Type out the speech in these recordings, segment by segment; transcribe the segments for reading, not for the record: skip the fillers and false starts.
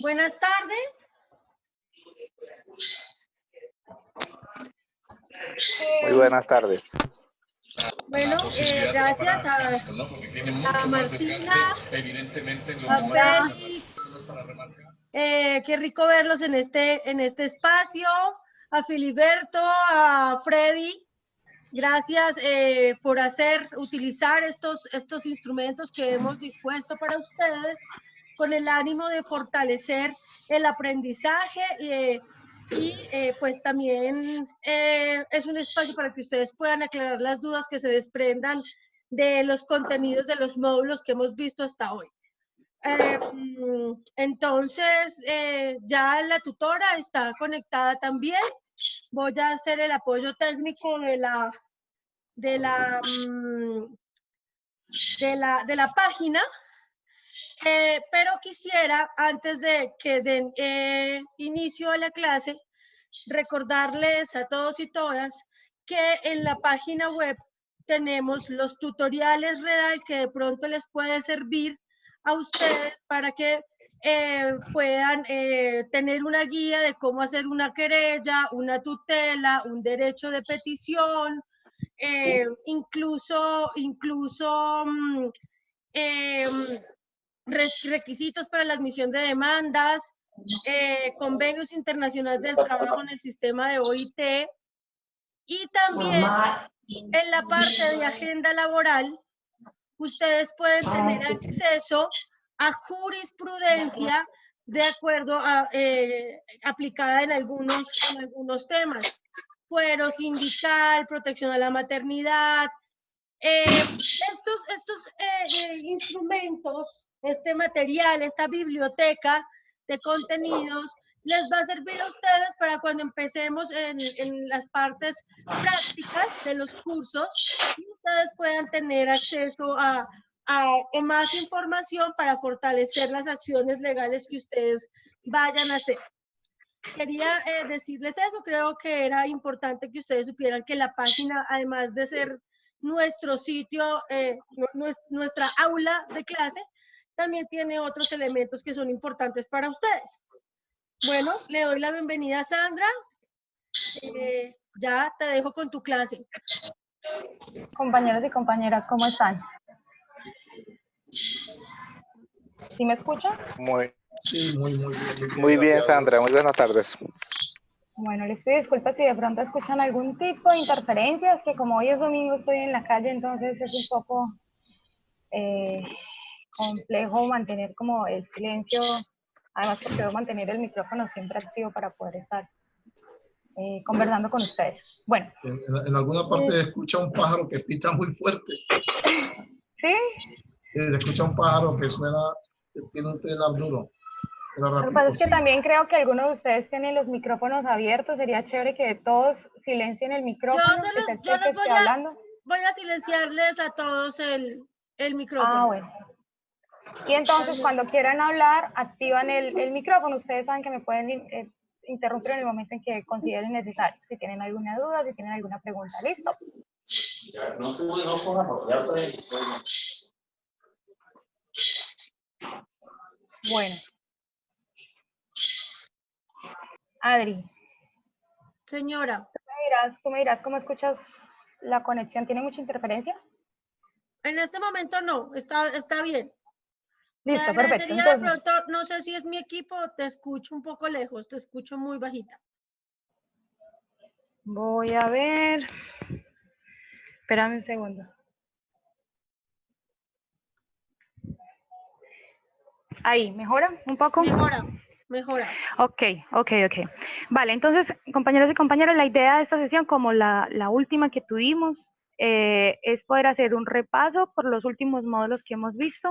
Buenas tardes. Muy buenas tardes. Bueno, gracias a Martina, a Félix. Qué rico verlos en este espacio. A Filiberto, a Freddy. Gracias por utilizar estos instrumentos que hemos dispuesto para ustedes con el ánimo de fortalecer el aprendizaje y pues también es un espacio para que ustedes puedan aclarar las dudas que se desprendan de los contenidos de los módulos que hemos visto hasta hoy. Entonces, ya la tutora está conectada también. Voy a hacer el apoyo técnico de la página, pero quisiera, antes de que den inicio a la clase, recordarles a todos y todas que en la página web tenemos los tutoriales real que de pronto les puede servir a ustedes para que puedan tener una guía de cómo hacer una querella, una tutela, un derecho de petición, incluso requisitos para la admisión de demandas, convenios internacionales del trabajo en el sistema de OIT, y también en la parte de agenda laboral ustedes pueden tener acceso a jurisprudencia de acuerdo a aplicada en algunos temas: fuero sindical, protección a la maternidad. Estos instrumentos, este material, esta biblioteca de contenidos les va a servir a ustedes para cuando empecemos en las partes prácticas de los cursos y ustedes puedan tener acceso a más información para fortalecer las acciones legales que ustedes vayan a hacer. Quería decirles eso. Creo que era importante que ustedes supieran que la página, además de ser nuestro sitio, nuestra aula de clase, también tiene otros elementos que son importantes para ustedes. Bueno, le doy la bienvenida a Sandra. Ya te dejo con tu clase. Compañeros y compañeras, ¿cómo están? ¿Sí me escuchan? Sí, muy bien. Muy bien, Sandra. Muy buenas tardes. Bueno, les pido disculpas si de pronto escuchan algún tipo de interferencias, que como hoy es domingo estoy en la calle, entonces es un poco complejo mantener como el silencio, además porque debo mantener el micrófono siempre activo para poder estar conversando con ustedes. Bueno. En alguna parte se escucha un pájaro que pita muy fuerte. ¿Sí? Se escucha un pájaro que suena, que tiene un trinar duro. Lo que pasa es que también creo que algunos de ustedes tienen los micrófonos abiertos. Sería chévere que todos silencien el micrófono. Yo les voy a silenciarles a todos el micrófono. Ah, bueno. Y entonces cuando quieran hablar, activan el micrófono. Ustedes saben que me pueden interrumpir en el momento en que consideren necesario. Si tienen alguna duda, si tienen alguna pregunta. ¿Listo? Bueno. Adri. Señora. Tú me dirás cómo escuchas la conexión. ¿Tiene mucha interferencia? En este momento no, está bien. Listo, perfecto. Entonces, de pronto, no sé si es mi equipo, te escucho un poco lejos, te escucho muy bajita. Voy a ver. Espérame un segundo. Ahí, ¿mejora un poco? Mejora. Ok. Vale, entonces, compañeros y compañeras, la idea de esta sesión, como la última que tuvimos, es poder hacer un repaso por los últimos módulos que hemos visto,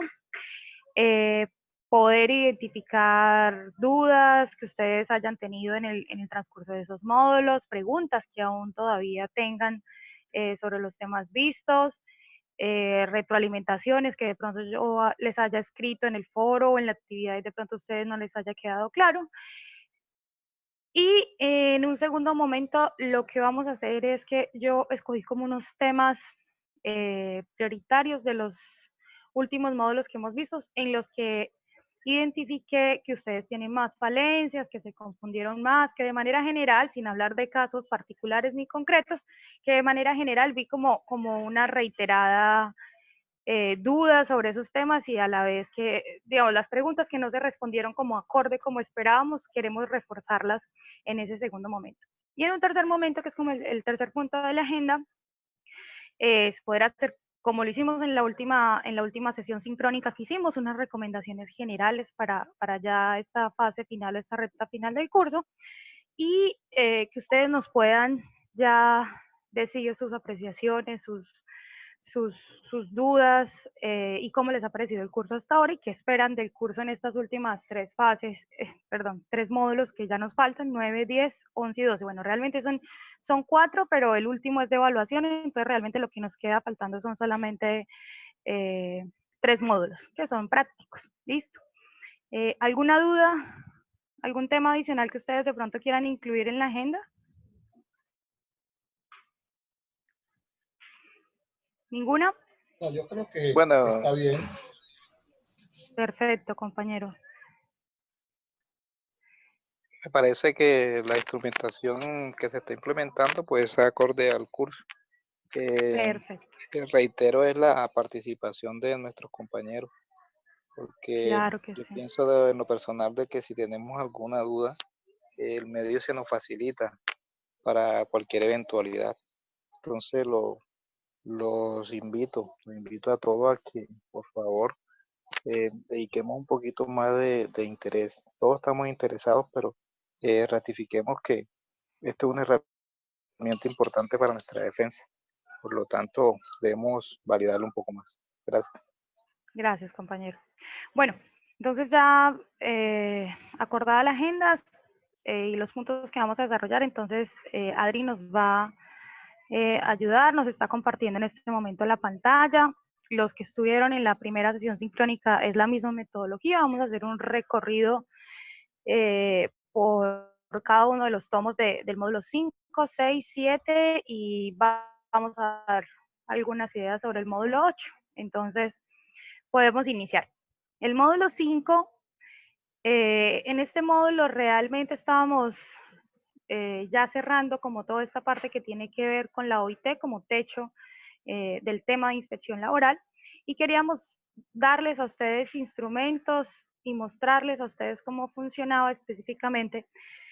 poder identificar dudas que ustedes hayan tenido en el transcurso de esos módulos, preguntas que aún todavía tengan sobre los temas vistos, retroalimentaciones que de pronto yo les haya escrito en el foro o en la actividad y de pronto a ustedes no les haya quedado claro. Y en un segundo momento lo que vamos a hacer es que yo escogí como unos temas prioritarios de los últimos módulos que hemos visto, en los que identifiqué que ustedes tienen más falencias, que se confundieron más, que de manera general, sin hablar de casos particulares ni concretos, que de manera general vi como una reiterada dudas sobre esos temas y a la vez que, digamos, las preguntas que no se respondieron como acorde, como esperábamos, queremos reforzarlas en ese segundo momento. Y en un tercer momento, que es como el tercer punto de la agenda, es poder hacer, como lo hicimos en la última sesión sincrónica que hicimos, unas recomendaciones generales para ya esta fase final, esta recta final del curso, y que ustedes nos puedan ya decir sus apreciaciones, sus dudas y cómo les ha parecido el curso hasta ahora y qué esperan del curso en estas últimas tres fases, tres módulos que ya nos faltan, 9, 10, 11 y 12. Bueno, realmente son 4, pero el último es de evaluación, entonces realmente lo que nos queda faltando son solamente 3 módulos, que son prácticos. ¿Listo? ¿Alguna duda? ¿Algún tema adicional que ustedes de pronto quieran incluir en la agenda? ¿Ninguna? No, yo creo que Bueno, está bien. Perfecto, compañero. me parece que la instrumentación que se está implementando pues es acorde al curso. Perfecto. Que reitero es la participación de nuestros compañeros, porque Claro que yo sí. pienso en lo personal de que si tenemos alguna duda, el medio se nos facilita para cualquier eventualidad. Entonces los invito a todos a que por favor dediquemos un poquito más de interés. Todos estamos interesados, pero ratifiquemos que esto es una herramienta importante para nuestra defensa. Por lo tanto, debemos validarlo un poco más. Gracias. Gracias, compañero. Bueno, entonces ya acordada la agenda y los puntos que vamos a desarrollar, entonces Adri nos va a ayudar, nos está compartiendo en este momento la pantalla. Los que estuvieron en la primera sesión sincrónica es la misma metodología, vamos a hacer un recorrido por cada uno de los tomos del módulo 5, 6, 7 y vamos a dar algunas ideas sobre el módulo 8. Entonces, podemos iniciar. El módulo 5, en este módulo realmente estábamos ya cerrando como toda esta parte que tiene que ver con la OIT como techo del tema de inspección laboral y queríamos darles a ustedes instrumentos y mostrarles a ustedes cómo funcionaba específicamente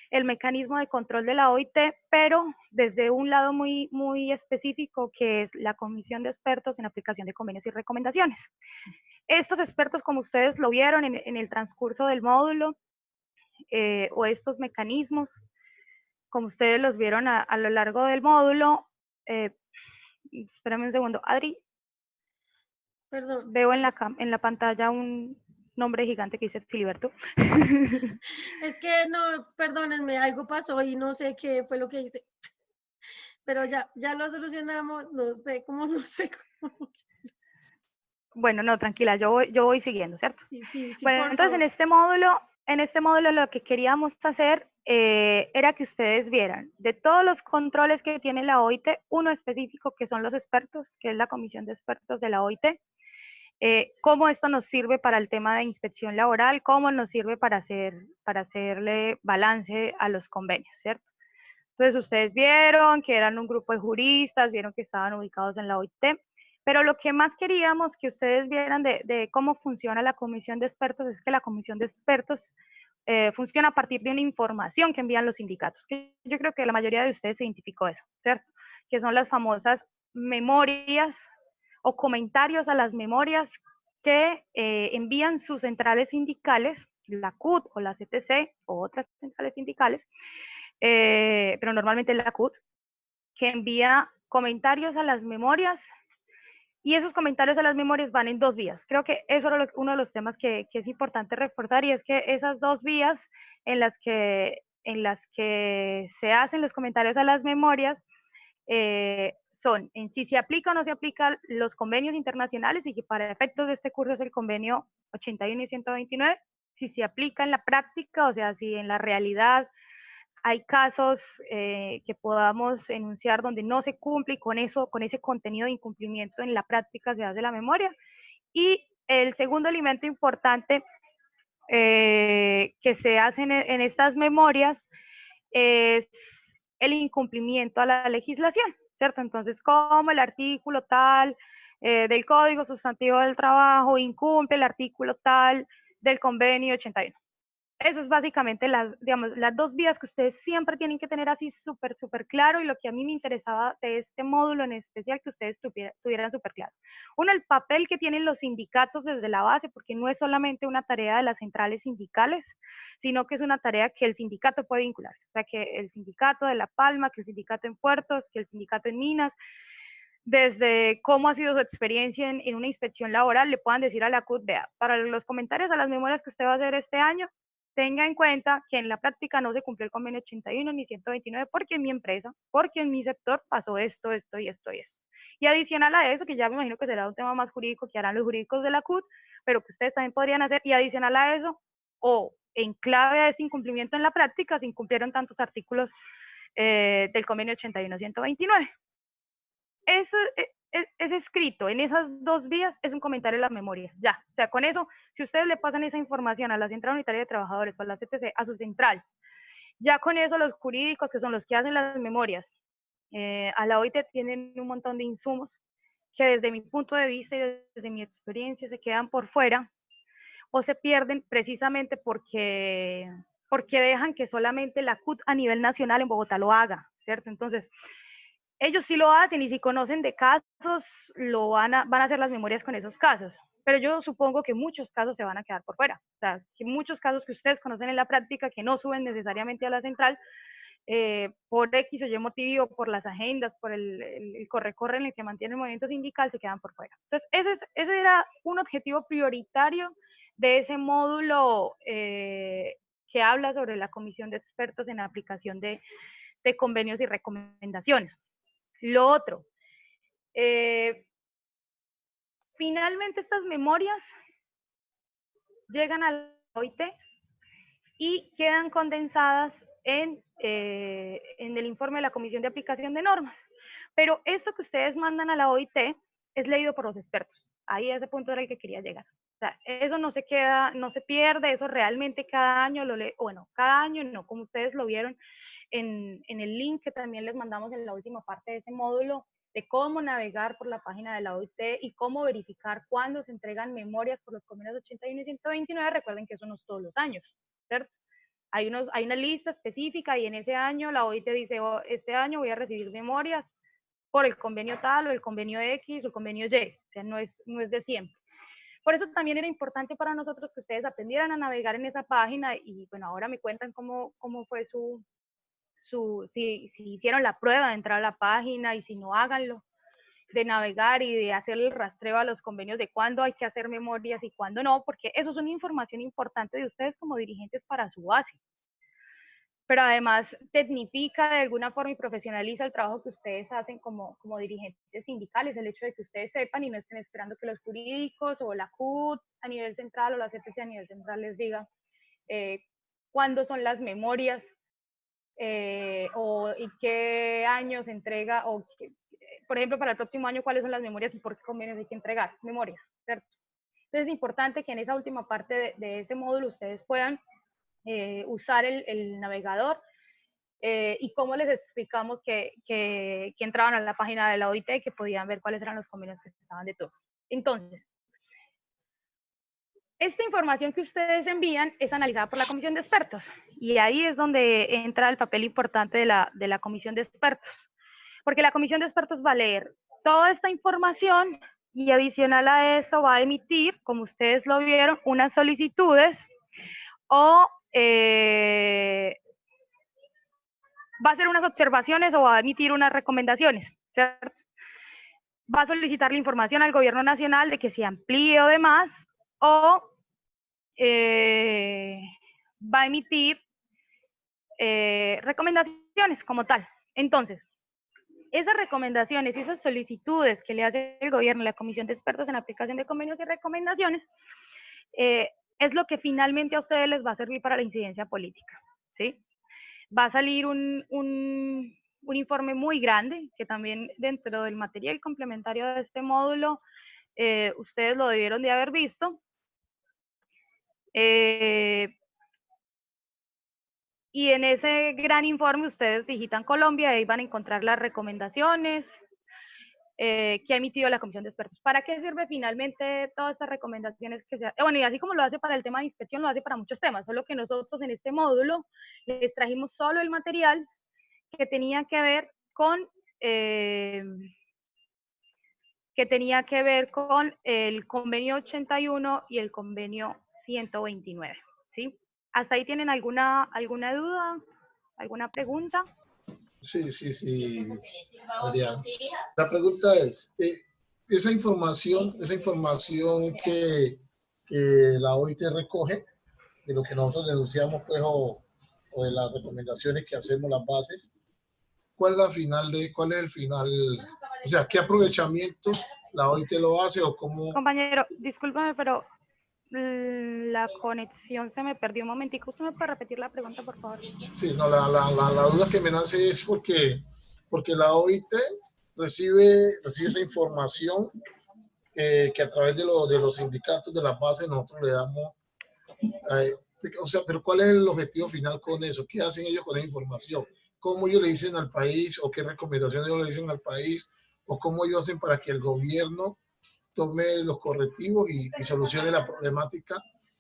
el mecanismo de control de la OIT, pero desde un lado muy, muy específico que es la Comisión de Expertos en Aplicación de Convenios y Recomendaciones. Estos expertos, como ustedes lo vieron en el transcurso del módulo, o estos mecanismos, como ustedes los vieron a lo largo del módulo, espérame un segundo, Adri. Perdón. Veo en la pantalla un nombre gigante que dice Filiberto. Es que no, perdónenme, algo pasó y no sé qué fue lo que hice. Pero ya lo solucionamos, no sé cómo. Bueno, no, tranquila, yo voy siguiendo, ¿cierto? Sí, Bueno, por entonces favor. en este módulo lo que queríamos hacer era que ustedes vieran de todos los controles que tiene la OIT, uno específico que son los expertos, que es la Comisión de Expertos de la OIT, cómo esto nos sirve para el tema de inspección laboral, cómo nos sirve para hacerle balance a los convenios, ¿cierto? Entonces ustedes vieron que eran un grupo de juristas, vieron que estaban ubicados en la OIT, pero lo que más queríamos que ustedes vieran de cómo funciona la comisión de expertos es que la comisión de expertos funciona a partir de una información que envían los sindicatos. Yo creo que la mayoría de ustedes se identificó eso, ¿cierto? Que son las famosas memorias o comentarios a las memorias que envían sus centrales sindicales, la CUT o la CTC o otras centrales sindicales, pero normalmente la CUT, que envía comentarios a las memorias y esos comentarios a las memorias van en 2 vías. Creo que eso es uno de los temas que es importante reforzar y es que esas 2 vías en las que se hacen los comentarios a las memorias son en si se aplica o no se aplican los convenios internacionales y que para efectos de este curso es el convenio 81 y 129, si se aplica en la práctica, o sea, si en la realidad hay casos que podamos enunciar donde no se cumple y con ese contenido de incumplimiento en la práctica se hace la memoria. Y el segundo elemento importante que se hacen en estas memorias es el incumplimiento a la legislación, ¿cierto? Entonces, como el artículo tal del Código Sustantivo del Trabajo incumple el artículo tal del Convenio 81. Eso es básicamente digamos, las dos vías que ustedes siempre tienen que tener así súper claro, y lo que a mí me interesaba de este módulo en especial que ustedes tuvieran súper claro. Uno, el papel que tienen los sindicatos desde la base, porque no es solamente una tarea de las centrales sindicales, sino que es una tarea que el sindicato puede vincularse. O sea, que el sindicato de La Palma, que el sindicato en puertos, que el sindicato en minas, desde cómo ha sido su experiencia en una inspección laboral, le puedan decir a la CUT, vea, para los comentarios a las memorias que usted va a hacer este año, tenga en cuenta que en la práctica no se cumplió el convenio 81 ni 129 porque en mi empresa, porque en mi sector pasó esto, esto y esto y esto. Y adicional a eso, que ya me imagino que será un tema más jurídico que harán los jurídicos de la CUT, pero que ustedes también podrían hacer, y adicional a eso, o en clave a este incumplimiento en la práctica, se incumplieron tantos artículos del convenio 81-129. Eso es escrito en esas dos vías, es un comentario en la memoria, ya. O sea, con eso, si ustedes le pasan esa información a la Central Unitaria de Trabajadores o a la CTC, a su central, ya con eso los jurídicos, que son los que hacen las memorias, a la OIT tienen un montón de insumos que desde mi punto de vista y desde mi experiencia se quedan por fuera o se pierden precisamente porque dejan que solamente la CUT a nivel nacional en Bogotá lo haga, ¿cierto? Entonces, ellos sí lo hacen, y si conocen de casos, van a hacer las memorias con esos casos. Pero yo supongo que muchos casos se van a quedar por fuera. O sea, que muchos casos que ustedes conocen en la práctica, que no suben necesariamente a la central, por X o Y motivo, por las agendas, por el corre-corre en el que mantiene el movimiento sindical, se quedan por fuera. Entonces, ese era un objetivo prioritario de ese módulo que habla sobre la comisión de expertos en aplicación de convenios y recomendaciones. Lo otro, finalmente estas memorias llegan a la OIT y quedan condensadas en el informe de la Comisión de Aplicación de Normas. Pero esto que ustedes mandan a la OIT es leído por los expertos. Ahí a ese punto era el que quería llegar. O sea, eso no se queda, no se pierde, eso realmente cada año cada año no, como ustedes lo vieron en el link que también les mandamos en la última parte de ese módulo, de cómo navegar por la página de la OIT y cómo verificar cuándo se entregan memorias por los convenios 81 y 129. Recuerden que eso no es todos los años, ¿cierto? Hay una lista específica y en ese año la OIT dice, oh, este año voy a recibir memorias por el convenio tal o el convenio X o el convenio Y. O sea, no es de siempre. Por eso también era importante para nosotros que ustedes aprendieran a navegar en esa página, y bueno, ahora me cuentan cómo fue si hicieron la prueba de entrar a la página, y si no, háganlo, de navegar y de hacer el rastreo a los convenios de cuándo hay que hacer memorias y cuándo no, porque eso es una información importante de ustedes como dirigentes para su base. Pero además tecnifica de alguna forma y profesionaliza el trabajo que ustedes hacen como dirigentes sindicales, el hecho de que ustedes sepan y no estén esperando que los jurídicos o la CUT a nivel central o la CTC a nivel central les diga cuándo son las memorias o en qué año se entrega, o por ejemplo, para el próximo año, cuáles son las memorias y por qué convenios hay que entregar memorias, ¿cierto? Entonces es importante que en esa última parte de ese módulo ustedes puedan usar el navegador y cómo les explicamos que entraban a la página de la OIT y que podían ver cuáles eran los convenios que estaban de todo. Entonces, esta información que ustedes envían es analizada por la comisión de expertos, y ahí es donde entra el papel importante de la comisión de expertos, porque la comisión de expertos va a leer toda esta información y adicional a eso va a emitir, como ustedes lo vieron, unas solicitudes o va a hacer unas observaciones o va a emitir unas recomendaciones, ¿cierto? Va a solicitar la información al gobierno nacional de que se amplíe o demás, o va a emitir recomendaciones como tal. Entonces, esas recomendaciones y esas solicitudes que le hace el gobierno, la comisión de expertos en aplicación de convenios y recomendaciones, es lo que finalmente a ustedes les va a servir para la incidencia política, ¿sí? Va a salir un informe muy grande, que también dentro del material complementario de este módulo, ustedes lo debieron de haber visto, Y en ese gran informe ustedes digitan Colombia y ahí van a encontrar las recomendaciones que ha emitido la Comisión de Expertos. ¿Para qué sirve finalmente todas estas recomendaciones que se hacen? Bueno, y así como lo hace para el tema de inspección, lo hace para muchos temas, solo que nosotros en este módulo les trajimos solo el material que tenía que ver con el convenio 81 y el convenio 129, ¿sí? ¿Hasta ahí tienen alguna duda, alguna pregunta? Sí, Adrián. La pregunta es, esa información que la OIT recoge, de lo que nosotros denunciamos, pues, o de las recomendaciones que hacemos, las bases, ¿cuál es el final? O sea, ¿qué aprovechamiento la OIT lo hace o cómo? Compañero, discúlpame, pero la conexión se me perdió un momentico. ¿Usted me puede repetir la pregunta, por favor? Sí, no, la duda que me nace es porque la OIT recibe esa información que a través de los sindicatos, de las bases, nosotros le damos. O sea, pero ¿cuál es el objetivo final con eso? ¿Qué hacen ellos con esa información? ¿Cómo ellos le dicen al país o qué recomendaciones ellos le dicen al país? ¿O cómo ellos hacen para que el gobierno tome los correctivos y solucione la problemática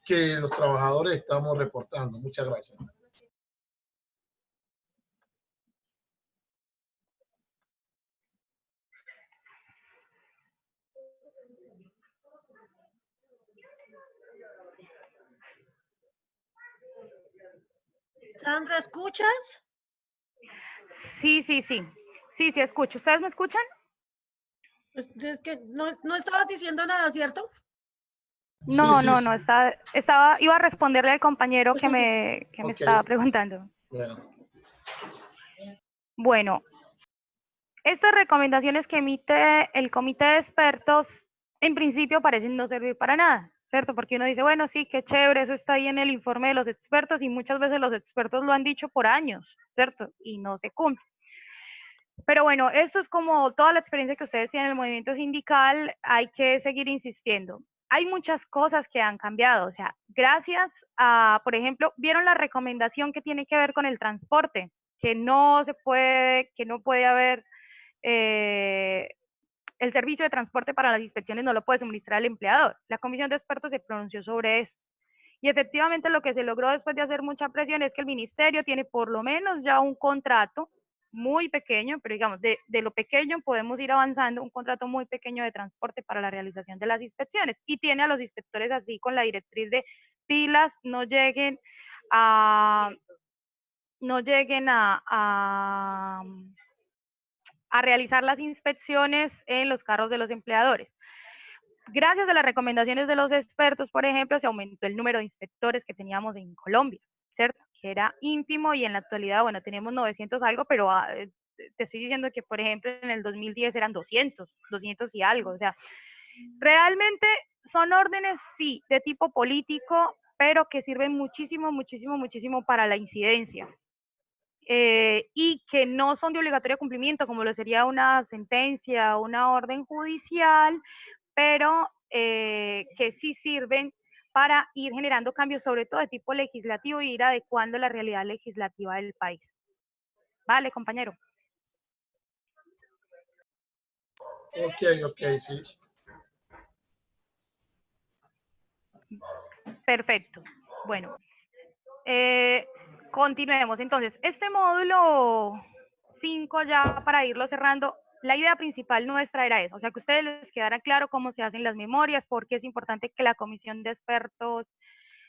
que los trabajadores estamos reportando? Muchas gracias. Sandra, ¿escuchas? Sí, escucho. ¿Ustedes me escuchan? Es que no estabas diciendo nada, ¿cierto? No, Sí. iba a responderle al compañero que me estaba preguntando. Bueno, estas recomendaciones que emite el comité de expertos en principio parecen no servir para nada, ¿cierto? Porque uno dice, bueno, sí, qué chévere, eso está ahí en el informe de los expertos y muchas veces los expertos lo han dicho por años, ¿cierto? Y no se cumple. Pero bueno, esto es como toda la experiencia que ustedes tienen en el movimiento sindical, hay que seguir insistiendo. Hay muchas cosas que han cambiado, o sea, gracias a, por ejemplo, vieron la recomendación que tiene que ver con el transporte, que no puede haber el servicio de transporte para las inspecciones no lo puede suministrar el empleador. La comisión de expertos se pronunció sobre eso. Y efectivamente lo que se logró después de hacer mucha presión es que el ministerio tiene por lo menos ya un contrato muy pequeño, pero digamos, de lo pequeño podemos ir avanzando, un contrato muy pequeño de transporte para la realización de las inspecciones. Y tiene a los inspectores así con la directriz de pilas, no lleguen a realizar las inspecciones en los carros de los empleadores. Gracias a las recomendaciones de los expertos, por ejemplo, se aumentó el número de inspectores que teníamos en Colombia, ¿cierto? Que era ínfimo y en la actualidad, bueno, tenemos 900 algo, pero te estoy diciendo que, por ejemplo, en el 2010 eran 200 y algo. O sea, realmente son órdenes, sí, de tipo político, pero que sirven muchísimo para la incidencia. Y que no son de obligatorio cumplimiento, como lo sería una sentencia o una orden judicial, pero que sí sirven para ir generando cambios, sobre todo de tipo legislativo, y ir adecuando la realidad legislativa del país. Vale, compañero. Ok, sí. Perfecto. Bueno, continuemos. Entonces, este módulo 5, ya para irlo cerrando, la idea principal nuestra era eso, o sea, que a ustedes les quedara claro cómo se hacen las memorias, porque es importante que la comisión de expertos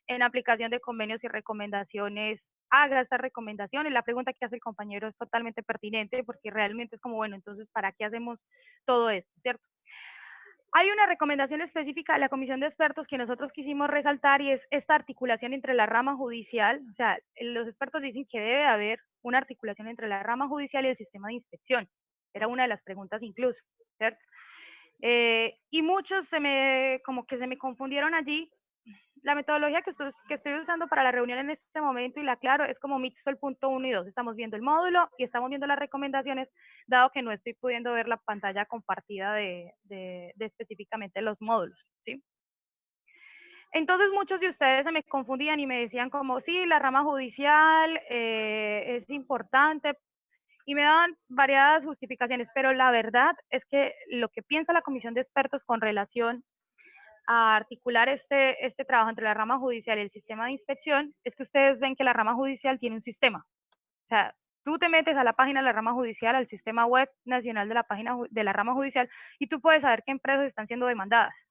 en aplicación de convenios y recomendaciones haga estas recomendaciones. La pregunta que hace el compañero es totalmente pertinente, porque realmente es como, bueno, entonces, ¿para qué hacemos todo esto, cierto? Hay una recomendación específica de la comisión de expertos que nosotros quisimos resaltar, y es esta articulación entre la rama judicial. O sea, los expertos dicen que debe haber una articulación entre la rama judicial y el sistema de inspección. Era una de las preguntas incluso, ¿cierto? Y muchos como que se me confundieron allí. La metodología que estoy usando para la reunión en este momento, y la aclaro, es como mixto el punto 1 y 2. Estamos viendo el módulo y estamos viendo las recomendaciones, dado que no estoy pudiendo ver la pantalla compartida de específicamente los módulos, ¿sí? Entonces muchos de ustedes se me confundían y me decían como, sí, la rama judicial es importante, y me daban variadas justificaciones, pero la verdad es que lo que piensa la comisión de expertos con relación a articular este trabajo entre la rama judicial y el sistema de inspección es que ustedes ven que la rama judicial tiene un sistema. O sea, tú te metes a la página de la rama judicial, al sistema web nacional de la página de la rama judicial, y tú puedes saber qué empresas están siendo demandadas.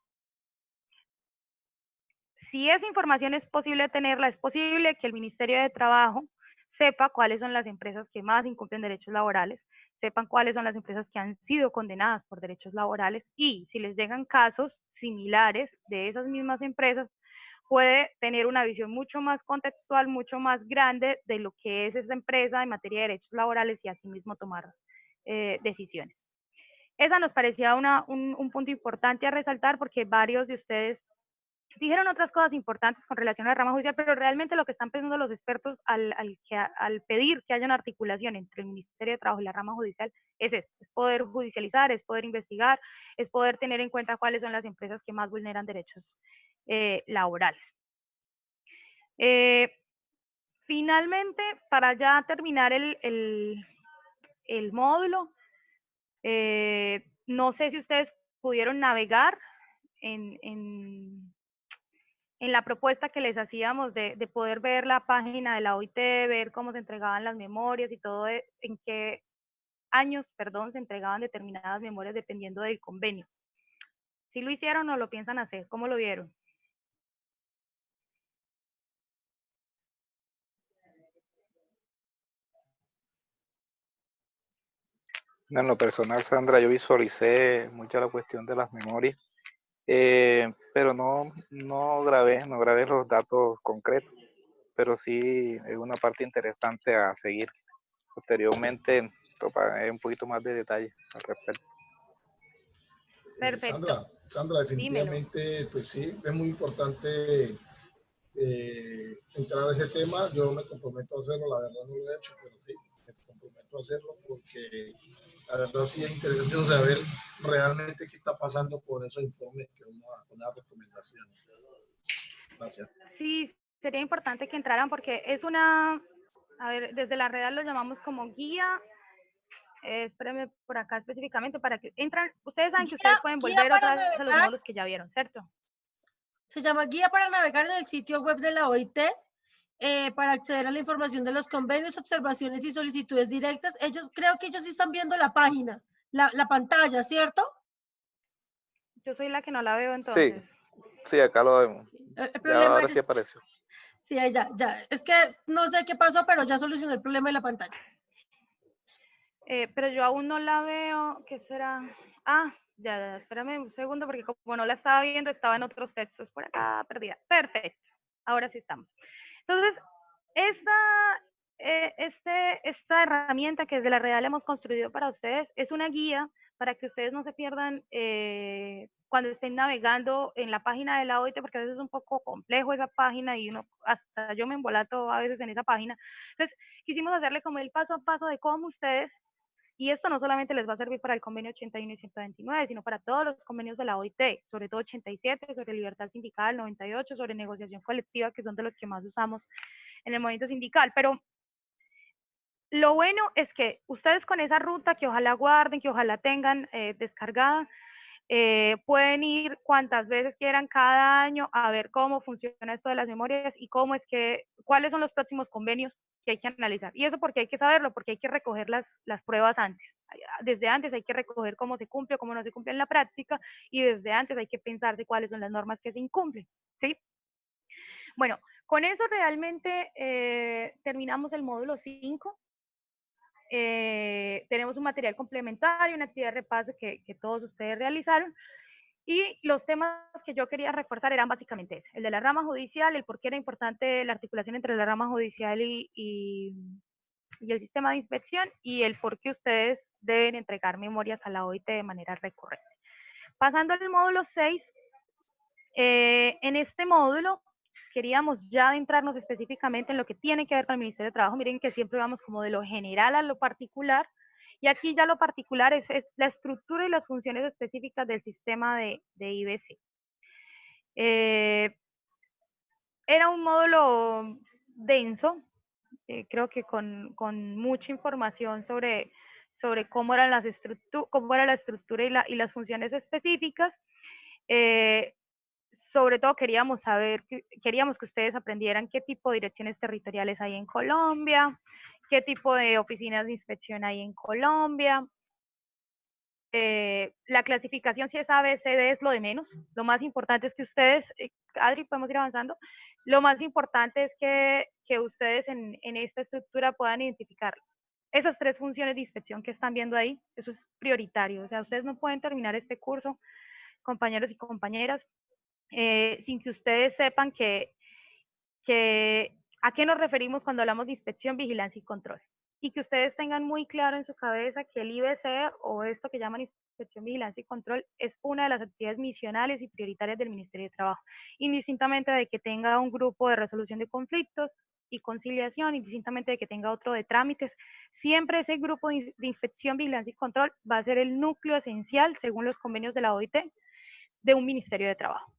Si esa información es posible tenerla, es posible que el Ministerio de Trabajo sepa cuáles son las empresas que más incumplen derechos laborales, sepan cuáles son las empresas que han sido condenadas por derechos laborales, y si les llegan casos similares de esas mismas empresas, puede tener una visión mucho más contextual, mucho más grande de lo que es esa empresa en materia de derechos laborales y asimismo tomar decisiones. Esa nos parecía un punto importante a resaltar porque varios de ustedes dijeron otras cosas importantes con relación a la rama judicial, pero realmente lo que están pensando los expertos al pedir que haya una articulación entre el Ministerio de Trabajo y la rama judicial es esto, es poder judicializar, es poder investigar, es poder tener en cuenta cuáles son las empresas que más vulneran derechos laborales. Finalmente, para ya terminar el módulo, no sé si ustedes pudieron navegar en la propuesta que les hacíamos de poder ver la página de la OIT, ver cómo se entregaban las memorias y todo, en qué años, perdón, se entregaban determinadas memorias dependiendo del convenio. ¿Sí lo hicieron o lo piensan hacer? ¿Cómo lo vieron? En lo personal, Sandra, yo visualicé mucho la cuestión de las memorias, pero no grabé los datos concretos, pero sí es una parte interesante a seguir. Posteriormente toparé un poquito más de detalle al respecto. Perfecto. Sandra, Dímelo. definitivamente, pues sí, es muy importante entrar a ese tema. Yo me comprometo a hacerlo, la verdad no lo he hecho, pero sí, me comprometo a hacerlo porque la verdad sí es interesante saber realmente qué está pasando con esos informes que uno da, con las recomendaciones. Gracias. Sí, sería importante que entraran porque es una, a ver, desde la red lo llamamos como guía. Espérenme por acá específicamente para que entran. Ustedes saben que ustedes pueden Guía volver para otra vez a los navegar, módulos que ya vieron, ¿cierto? se llama Guía para navegar en el sitio web de la OIT. Para acceder a la información de los convenios, observaciones y solicitudes directas. Creo que ellos sí están viendo la página, la pantalla, ¿cierto? Yo soy la que no la veo Sí, entonces. sí, acá lo vemos. El Ya problema ahora sí es, apareció. sí, ya. Es que no sé qué pasó, pero ya solucioné el problema de la pantalla. Pero yo aún no la veo. ¿Qué será? Ah, ya, espérame un segundo porque como no la estaba viendo, estaba en otros textos por acá perdida. Perfecto. Ahora sí estamos. Entonces, esta herramienta que desde la Real hemos construido para ustedes es una guía para que ustedes no se pierdan cuando estén navegando en la página de la OIT, porque a veces es un poco complejo esa página y hasta yo me embolato a veces en esa página. Entonces, quisimos hacerle como el paso a paso de cómo ustedes, y esto no solamente les va a servir para el convenio 81 y 129, sino para todos los convenios de la OIT, sobre todo 87, sobre libertad sindical, 98, sobre negociación colectiva, que son de los que más usamos en el movimiento sindical. Pero lo bueno es que ustedes con esa ruta, que ojalá guarden, que ojalá tengan descargada, pueden ir cuantas veces quieran cada año a ver cómo funciona esto de las memorias y cuáles son los próximos convenios que hay que analizar. Y eso porque hay que saberlo, porque hay que recoger las pruebas antes. Desde antes hay que recoger cómo se cumple o cómo no se cumple en la práctica, y desde antes hay que pensar de cuáles son las normas que se incumplen, ¿sí? Bueno, con eso realmente terminamos el módulo 5. Tenemos un material complementario, una actividad de repaso que todos ustedes realizaron. Y los temas que yo quería reforzar eran básicamente ese, el de la rama judicial, el por qué era importante la articulación entre la rama judicial y el sistema de inspección, y el por qué ustedes deben entregar memorias a la OIT de manera recurrente. Pasando al módulo 6, en este módulo queríamos ya adentrarnos específicamente en lo que tiene que ver con el Ministerio de Trabajo. Miren que siempre vamos como de lo general a lo particular, y aquí ya lo particular es la estructura y las funciones específicas del sistema de IBC. Era un módulo denso, creo que con mucha información sobre cómo, cómo era la estructura y las funciones específicas. Sobre todo queríamos que ustedes aprendieran qué tipo de direcciones territoriales hay en Colombia, qué tipo de oficinas de inspección hay en Colombia. La clasificación, si es A, B, C, D, es lo de menos. Lo más importante es que ustedes, Adri, podemos ir avanzando. Lo más importante es que ustedes en esta estructura puedan identificar esas 3 funciones de inspección que están viendo ahí. Eso es prioritario. O sea, ustedes no pueden terminar este curso, compañeros y compañeras, sin que ustedes sepan a qué nos referimos cuando hablamos de inspección, vigilancia y control. Y que ustedes tengan muy claro en su cabeza que el IBC, o esto que llaman inspección, vigilancia y control, es una de las actividades misionales y prioritarias del Ministerio de Trabajo, indistintamente de que tenga un grupo de resolución de conflictos y conciliación, indistintamente de que tenga otro de trámites. Siempre ese grupo de inspección, vigilancia y control va a ser el núcleo esencial, según los convenios de la OIT, de un Ministerio de Trabajo.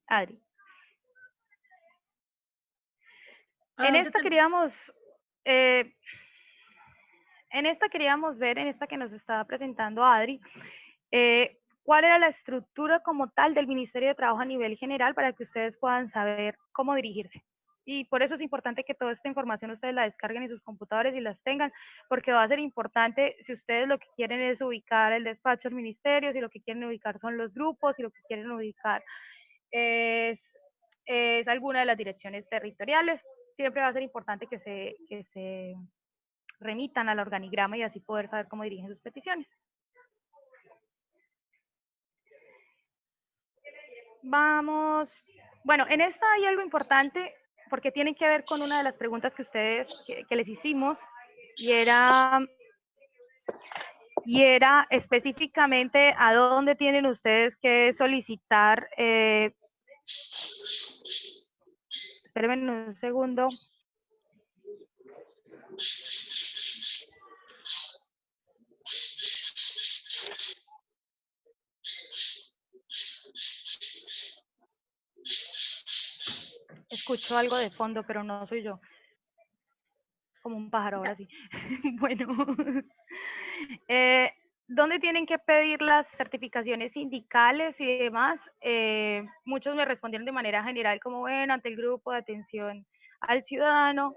Adri. En esta queríamos ver, en esta que nos estaba presentando Adri, cuál era la estructura como tal del Ministerio de Trabajo a nivel general para que ustedes puedan saber cómo dirigirse. Y por eso es importante que toda esta información ustedes la descarguen en sus computadores y las tengan, porque va a ser importante si ustedes lo que quieren es ubicar el despacho del ministerio, si lo que quieren ubicar son los grupos, si lo que quieren ubicar es alguna de las direcciones territoriales. Siempre va a ser importante que se remitan al organigrama y así poder saber cómo dirigen sus peticiones. Vamos. Bueno, en esta hay algo importante porque tiene que ver con una de las preguntas que ustedes, que les hicimos, y era específicamente a dónde tienen ustedes que solicitar. Espérenme un segundo. Escucho algo de fondo, pero no soy yo. Como un pájaro, ahora sí. Bueno. ¿Dónde tienen que pedir las certificaciones sindicales y demás? Muchos me respondieron de manera general como, bueno, ante el grupo de atención al ciudadano.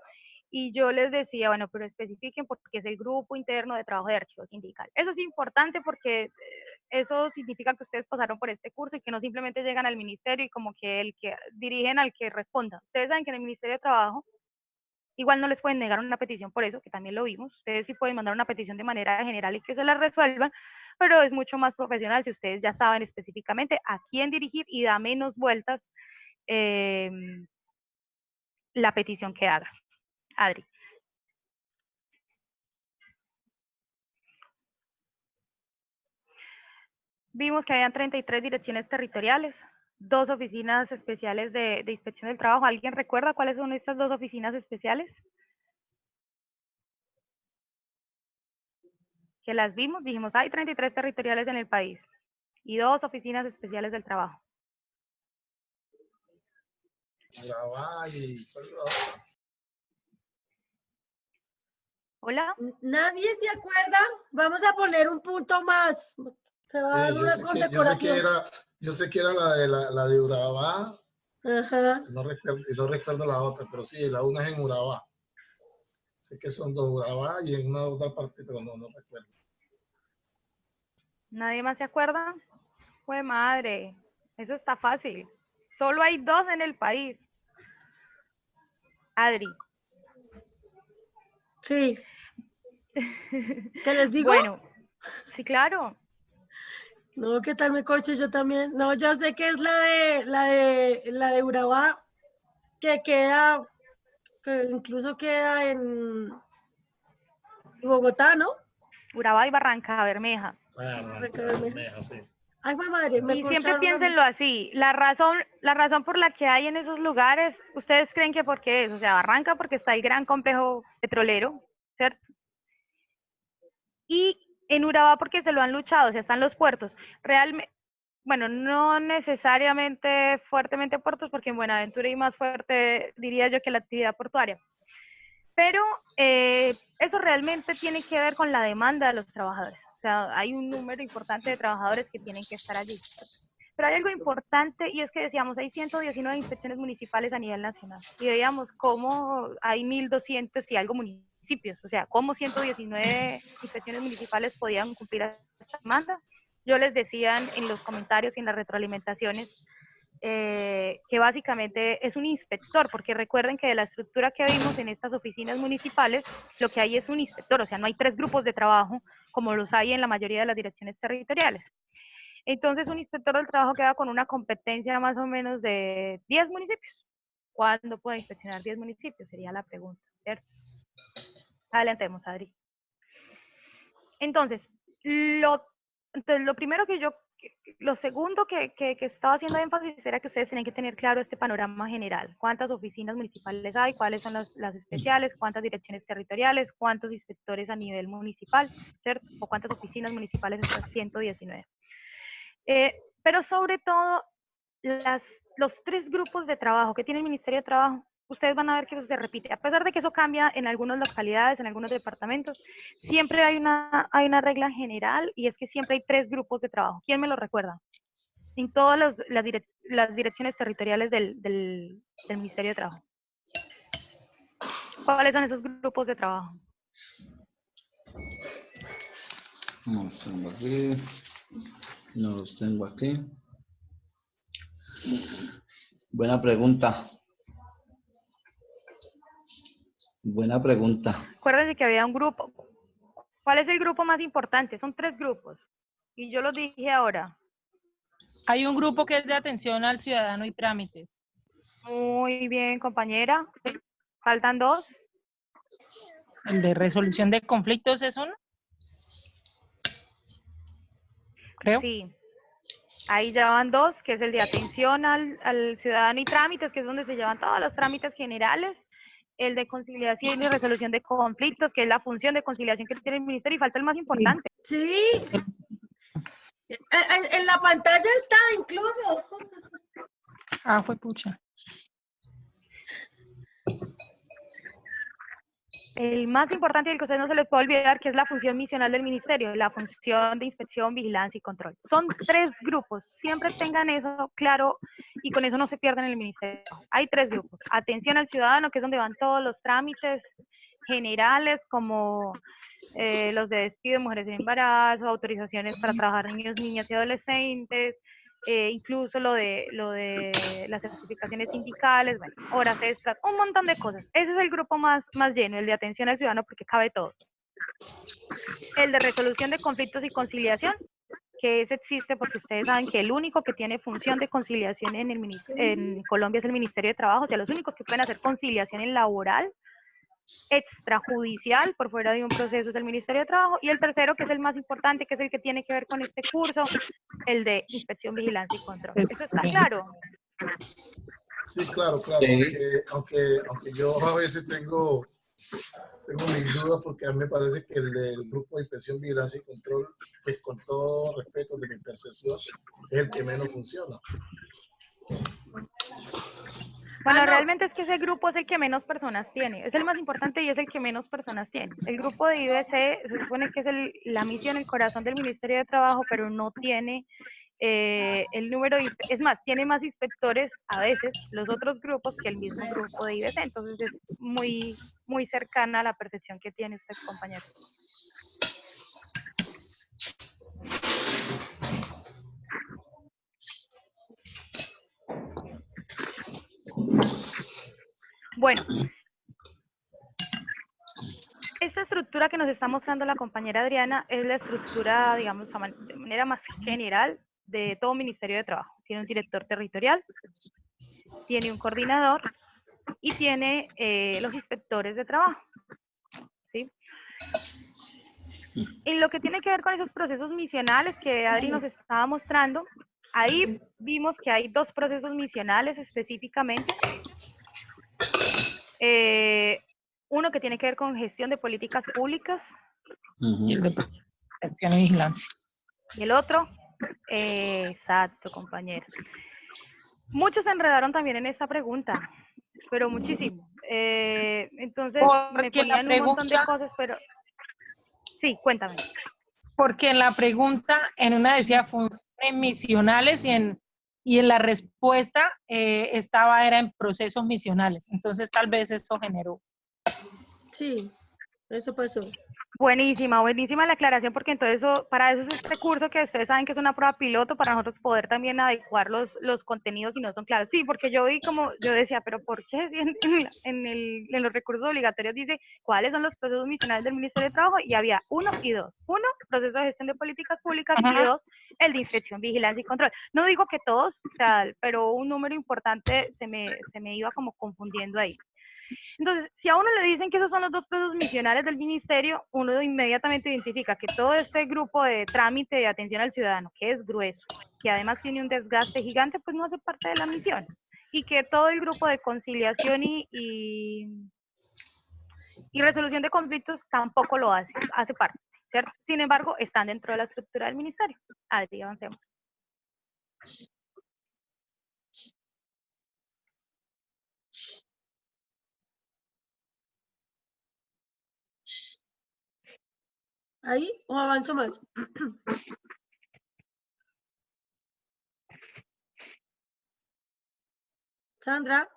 Y yo les decía, bueno, pero especifiquen porque es el grupo interno de trabajo de archivo sindical. Eso es importante porque eso significa que ustedes pasaron por este curso y que no simplemente llegan al ministerio y como que el que dirigen al que responda. Ustedes saben que en el Ministerio de Trabajo igual no les pueden negar una petición por eso, que también lo vimos. Ustedes sí pueden mandar una petición de manera general y que se la resuelvan, pero es mucho más profesional si ustedes ya saben específicamente a quién dirigir y da menos vueltas la petición que haga. Adri. Vimos que habían 33 direcciones territoriales, 2 oficinas especiales de inspección del trabajo. ¿Alguien recuerda cuáles son estas 2 oficinas especiales? Que las vimos, dijimos, hay 33 territoriales en el país y 2 oficinas especiales del trabajo. Hola. ¿Nadie se acuerda? Vamos a poner un punto más. Se va a dar una condecoración. Yo sé que era la de Urabá. Ajá. No recuerdo la otra, pero sí, la una es en Urabá. Sé que son 2 Urabá y en una otra parte, pero no recuerdo. ¿Nadie más se acuerda? Fue madre, eso está fácil. Solo hay 2 en el país. Adri. Sí. ¿Qué les digo? Bueno, sí, claro. No, ¿qué tal me corche? Yo también. No, yo sé que es la de Urabá, que queda, que incluso queda en Bogotá, ¿no? Urabá y Barranca Bermeja. Barranca Bermeja, sí. Ay, madre, me Y siempre corcharon. piénsenlo así, la razón por la que hay en esos lugares, ¿ustedes creen que por qué es? O sea, Barranca porque está el gran complejo petrolero, ¿cierto? Y en Urabá porque se lo han luchado, o sea, están los puertos. Realmente, bueno, no necesariamente fuertemente puertos, porque en Buenaventura hay más fuerte, diría yo, que la actividad portuaria. Pero eso realmente tiene que ver con la demanda de los trabajadores. O sea, hay un número importante de trabajadores que tienen que estar allí. Pero hay algo importante y es que decíamos, hay 119 inspecciones municipales a nivel nacional. Y veíamos cómo hay 1.200 y algo municipios. O sea, cómo 119 inspecciones municipales podían cumplir esta demanda. Yo les decía en los comentarios y en las retroalimentaciones que básicamente es un inspector, porque recuerden que de la estructura que vimos en estas oficinas municipales, lo que hay es un inspector, o sea, no hay 3 grupos de trabajo como los hay en la mayoría de las direcciones territoriales. Entonces, un inspector del trabajo queda con una competencia más o menos de 10 municipios. ¿Cuándo puede inspeccionar 10 municipios? Sería la pregunta, ¿cierto? Adelantemos, Adri. Entonces, lo primero que yo, lo segundo que estaba haciendo énfasis era que ustedes tienen que tener claro este panorama general. ¿Cuántas oficinas municipales hay? ¿Cuáles son las especiales? ¿Cuántas direcciones territoriales? ¿Cuántos inspectores a nivel municipal? ¿Cierto? ¿O cuántas oficinas municipales? Estas 119. Pero sobre todo, los 3 grupos de trabajo que tiene el Ministerio de Trabajo, ustedes van a ver que eso se repite. A pesar de que eso cambia en algunas localidades, en algunos departamentos, siempre hay una regla general y es que siempre hay 3 grupos de trabajo. ¿Quién me lo recuerda? En todas las direcciones territoriales del Ministerio de Trabajo. ¿Cuáles son esos grupos de trabajo? No los tengo aquí. No los tengo aquí. Buena pregunta. Buena pregunta. Acuérdense que había un grupo. ¿Cuál es el grupo más importante? Son 3 grupos. Y yo los dije ahora. Hay un grupo que es de atención al ciudadano y trámites. Muy bien, compañera. Faltan 2. El de resolución de conflictos es uno. Creo. Sí. Ahí ya van 2, que es el de atención al ciudadano y trámites, que es donde se llevan todos los trámites generales. El de conciliación y resolución de conflictos, que es la función de conciliación que tiene el ministerio, y falta el más importante. Sí. En la pantalla está incluso. Ah, fue pucha. El más importante y el que a ustedes no se les puede olvidar, que es la función misional del ministerio, la función de inspección, vigilancia y control. Son 3 grupos, siempre tengan eso claro y con eso no se pierdan en el ministerio. Hay 3 grupos, atención al ciudadano, que es donde van todos los trámites generales, como los de despido de mujeres en embarazo, autorizaciones para trabajar niños, niñas y adolescentes, incluso lo de las certificaciones sindicales, bueno, horas extras, un montón de cosas. Ese es el grupo más lleno, el de atención al ciudadano, porque cabe todo. El de resolución de conflictos y conciliación, que ese existe porque ustedes saben que el único que tiene función de conciliación en Colombia es el Ministerio de Trabajo, o sea, los únicos que pueden hacer conciliación en laboral extrajudicial por fuera de un proceso es el Ministerio de Trabajo, y el tercero, que es el más importante, que es el que tiene que ver con este curso, el de inspección, vigilancia y control. ¿Eso está claro? Sí, claro. Sí. Aunque yo a veces tengo mis dudas porque a mí me parece que el del grupo de inspección, vigilancia y control, pues con todo respeto de mi percepción, es el que menos funciona. Bueno, realmente es que ese grupo es el que menos personas tiene. Es el más importante y es el que menos personas tiene. El grupo de IBC se supone que es la misión, el corazón del Ministerio de Trabajo, pero no tiene el número de, es más, tiene más inspectores a veces los otros grupos que el mismo grupo de IBC. Entonces es muy cercana a la percepción que tiene usted, compañero. Bueno, esta estructura que nos está mostrando la compañera Adriana es la estructura, digamos, de manera más general de todo Ministerio de Trabajo. Tiene un director territorial, tiene un coordinador y tiene los inspectores de trabajo, ¿sí? En lo que tiene que ver con esos procesos misionales que Adri nos estaba mostrando, ahí vimos que hay 2 procesos misionales específicamente. Uno que tiene que ver con gestión de políticas públicas. Y el de protección y vigilancia. Y el otro, Exacto, compañera. Muchos se enredaron también en esta pregunta, pero muchísimo. Entonces me Porque la ponían un montón de pregunta, cosas, pero sí, cuéntame. porque en la pregunta, en una decía funciones misionales y en la respuesta era en procesos misionales. Entonces tal vez eso generó. Sí, eso pasó. Buenísima, buenísima la aclaración, porque entonces para eso es este curso que ustedes saben que es una prueba piloto para nosotros poder también adecuar los contenidos si no son claros. Sí, porque yo vi como, yo decía, pero ¿por qué en los recursos obligatorios dice cuáles son los procesos misionales del Ministerio de Trabajo? Y había 1 y 2. 1, proceso de gestión de políticas públicas, y 2, el de inspección, vigilancia y control. No digo que todos, o sea, pero un número importante se me iba como confundiendo ahí. Entonces, si a uno le dicen que esos son los 2 procesos misionales del ministerio, uno inmediatamente identifica que todo este grupo de trámite de atención al ciudadano, que es grueso, que además tiene un desgaste gigante, pues no hace parte de la misión. Y que todo el grupo de conciliación y resolución de conflictos tampoco lo hace parte, ¿cierto? Sin embargo, están dentro de la estructura del ministerio. Adri, avancemos. ¿Ahí o avanzo más? Sandra.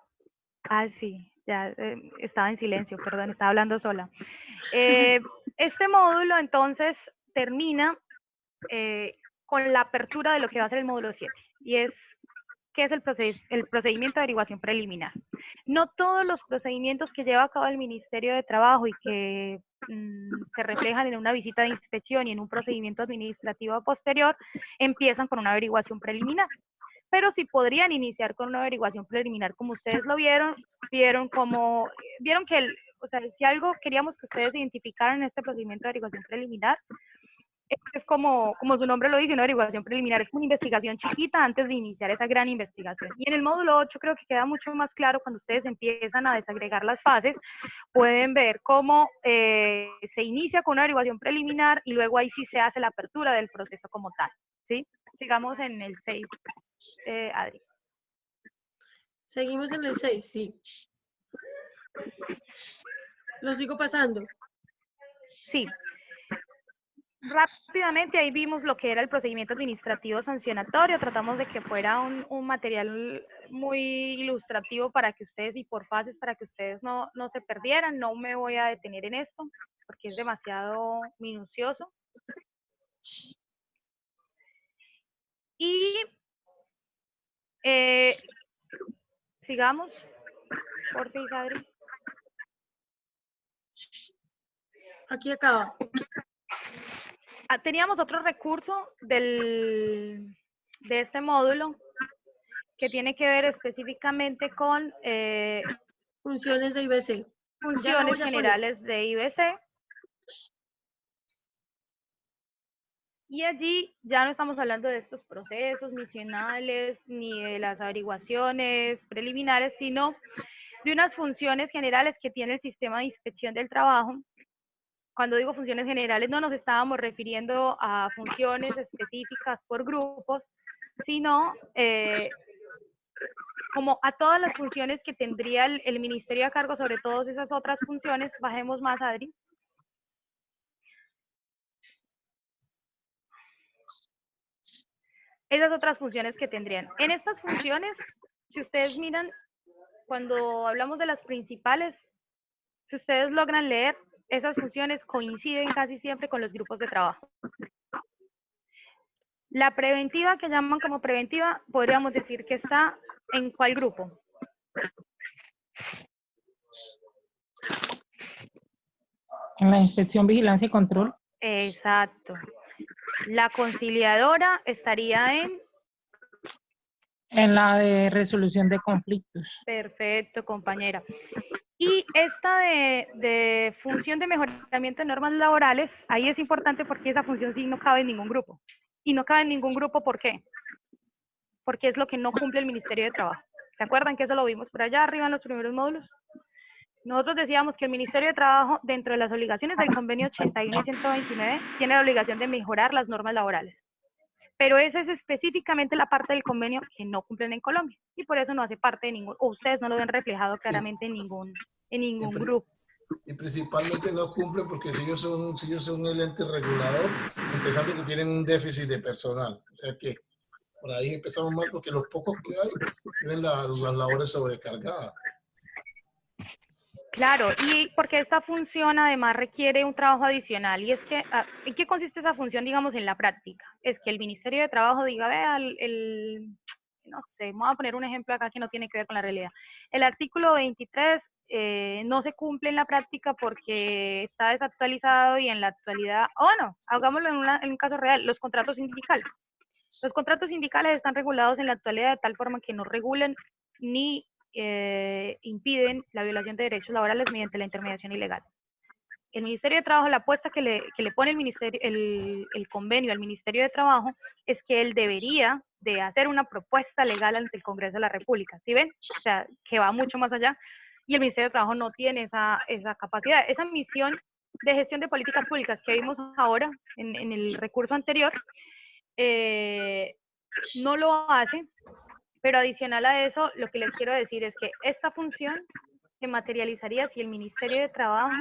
Ah, sí, ya estaba en silencio, perdón, estaba hablando sola. Este módulo entonces termina con la apertura de lo que va a ser el módulo 7, y es ¿qué es el procedimiento de averiguación preliminar? No todos los procedimientos que lleva a cabo el Ministerio de Trabajo y que se reflejan en una visita de inspección y en un procedimiento administrativo posterior empiezan con una averiguación preliminar, pero sí podrían iniciar con una averiguación preliminar, como ustedes lo vieron que o sea, si algo queríamos que ustedes identificaran en este procedimiento de averiguación preliminar, es como su nombre lo dice, una averiguación preliminar, es como una investigación chiquita antes de iniciar esa gran investigación. Y en el módulo 8 creo que queda mucho más claro cuando ustedes empiezan a desagregar las fases, pueden ver cómo se inicia con una averiguación preliminar y luego ahí sí se hace la apertura del proceso como tal, ¿sí? Sigamos en el 6, Adri. Seguimos en el 6, sí. Lo sigo pasando. Sí. Rápidamente ahí vimos lo que era el procedimiento administrativo sancionatorio, tratamos de que fuera un material muy ilustrativo para que ustedes, y por fases, para que ustedes no se perdieran. No me voy a detener en esto porque es demasiado minucioso. Y sigamos, por favor, Adri. Aquí acaba. Teníamos otro recurso de este módulo que tiene que ver específicamente con funciones de IBC. Funciones generales de IBC. Y allí ya no estamos hablando de estos procesos misionales ni de las averiguaciones preliminares, sino de unas funciones generales que tiene el sistema de inspección del trabajo. Cuando digo funciones generales, no nos estábamos refiriendo a funciones específicas por grupos, sino como a todas las funciones que tendría el ministerio a cargo sobre todas esas otras funciones. Bajemos más, Adri. Esas otras funciones que tendrían. En estas funciones, si ustedes miran, cuando hablamos de las principales, si ustedes logran leer, esas funciones coinciden casi siempre con los grupos de trabajo. La preventiva, que llaman como preventiva, podríamos decir que está ¿en cuál grupo? En la inspección, vigilancia y control. Exacto. La conciliadora estaría en la de resolución de conflictos. Perfecto, compañera. Y esta de función de mejoramiento de normas laborales, ahí es importante porque esa función sí no cabe en ningún grupo. Y no cabe en ningún grupo, ¿por qué? Porque es lo que no cumple el Ministerio de Trabajo. ¿Se acuerdan que eso lo vimos por allá arriba en los primeros módulos? Nosotros decíamos que el Ministerio de Trabajo, dentro de las obligaciones del convenio 81 y 129, tiene la obligación de mejorar las normas laborales. pero esa es específicamente la parte del convenio que no cumplen en Colombia, y por eso no hace parte de ningún, o ustedes no lo ven reflejado claramente en ningún grupo. Y principalmente no cumplen porque si ellos son el ente regulador, empezando que tienen un déficit de personal. O sea que por ahí empezamos mal porque los pocos que hay tienen las labores sobrecargadas. Claro, y porque esta función además requiere un trabajo adicional, y es que, ¿en qué consiste esa función, digamos, en la práctica? Es que el Ministerio de Trabajo diga, vea, no sé, vamos a poner un ejemplo acá que no tiene que ver con la realidad. El artículo 23 no se cumple en la práctica porque está desactualizado y en la actualidad, no, hagámoslo en un caso real, los contratos sindicales. Los contratos sindicales están regulados en la actualidad de tal forma que no regulan ni impiden la violación de derechos laborales mediante la intermediación ilegal. El Ministerio de Trabajo, la apuesta que le pone el convenio al Ministerio de Trabajo es que él debería de hacer una propuesta legal ante el Congreso de la República, ¿sí ven? O sea, que va mucho más allá, y el Ministerio de Trabajo no tiene esa capacidad, esa misión de gestión de políticas públicas que vimos ahora en el recurso anterior, no lo hace, pero adicional a eso, lo que les quiero decir es que esta función se materializaría si el Ministerio de Trabajo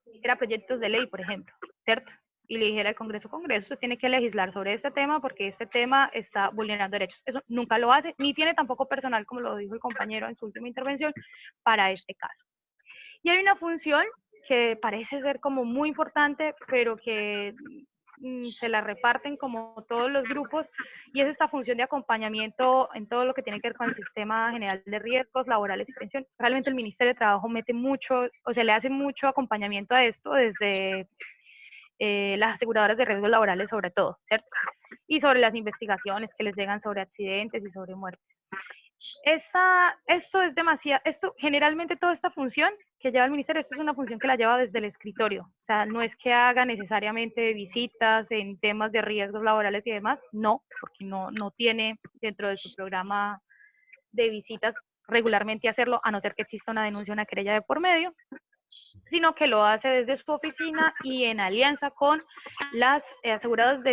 hiciera proyectos de ley, por ejemplo, ¿cierto? Y le dijera al Congreso, usted tiene que legislar sobre este tema porque este tema está vulnerando derechos. Eso nunca lo hace, ni tiene tampoco personal, como lo dijo el compañero en su última intervención, para este caso. Y hay una función que parece ser como muy importante, pero que se la reparten como todos los grupos, y es esta función de acompañamiento en todo lo que tiene que ver con el sistema general de riesgos laborales y pensión. Realmente el Ministerio de Trabajo mete mucho, o sea, le hace mucho acompañamiento a esto desde las aseguradoras de riesgos laborales sobre todo, ¿cierto? Y sobre las investigaciones que les llegan sobre accidentes y sobre muertes. Esto es demasiado, generalmente toda esta función que lleva el ministerio, esto es una función que la lleva desde el escritorio, o sea, no es que haga necesariamente visitas en temas de riesgos laborales y demás, no, porque no tiene dentro de su programa de visitas regularmente hacerlo, a no ser que exista una denuncia, una querella de por medio, sino que lo hace desde su oficina y en alianza con las aseguradoras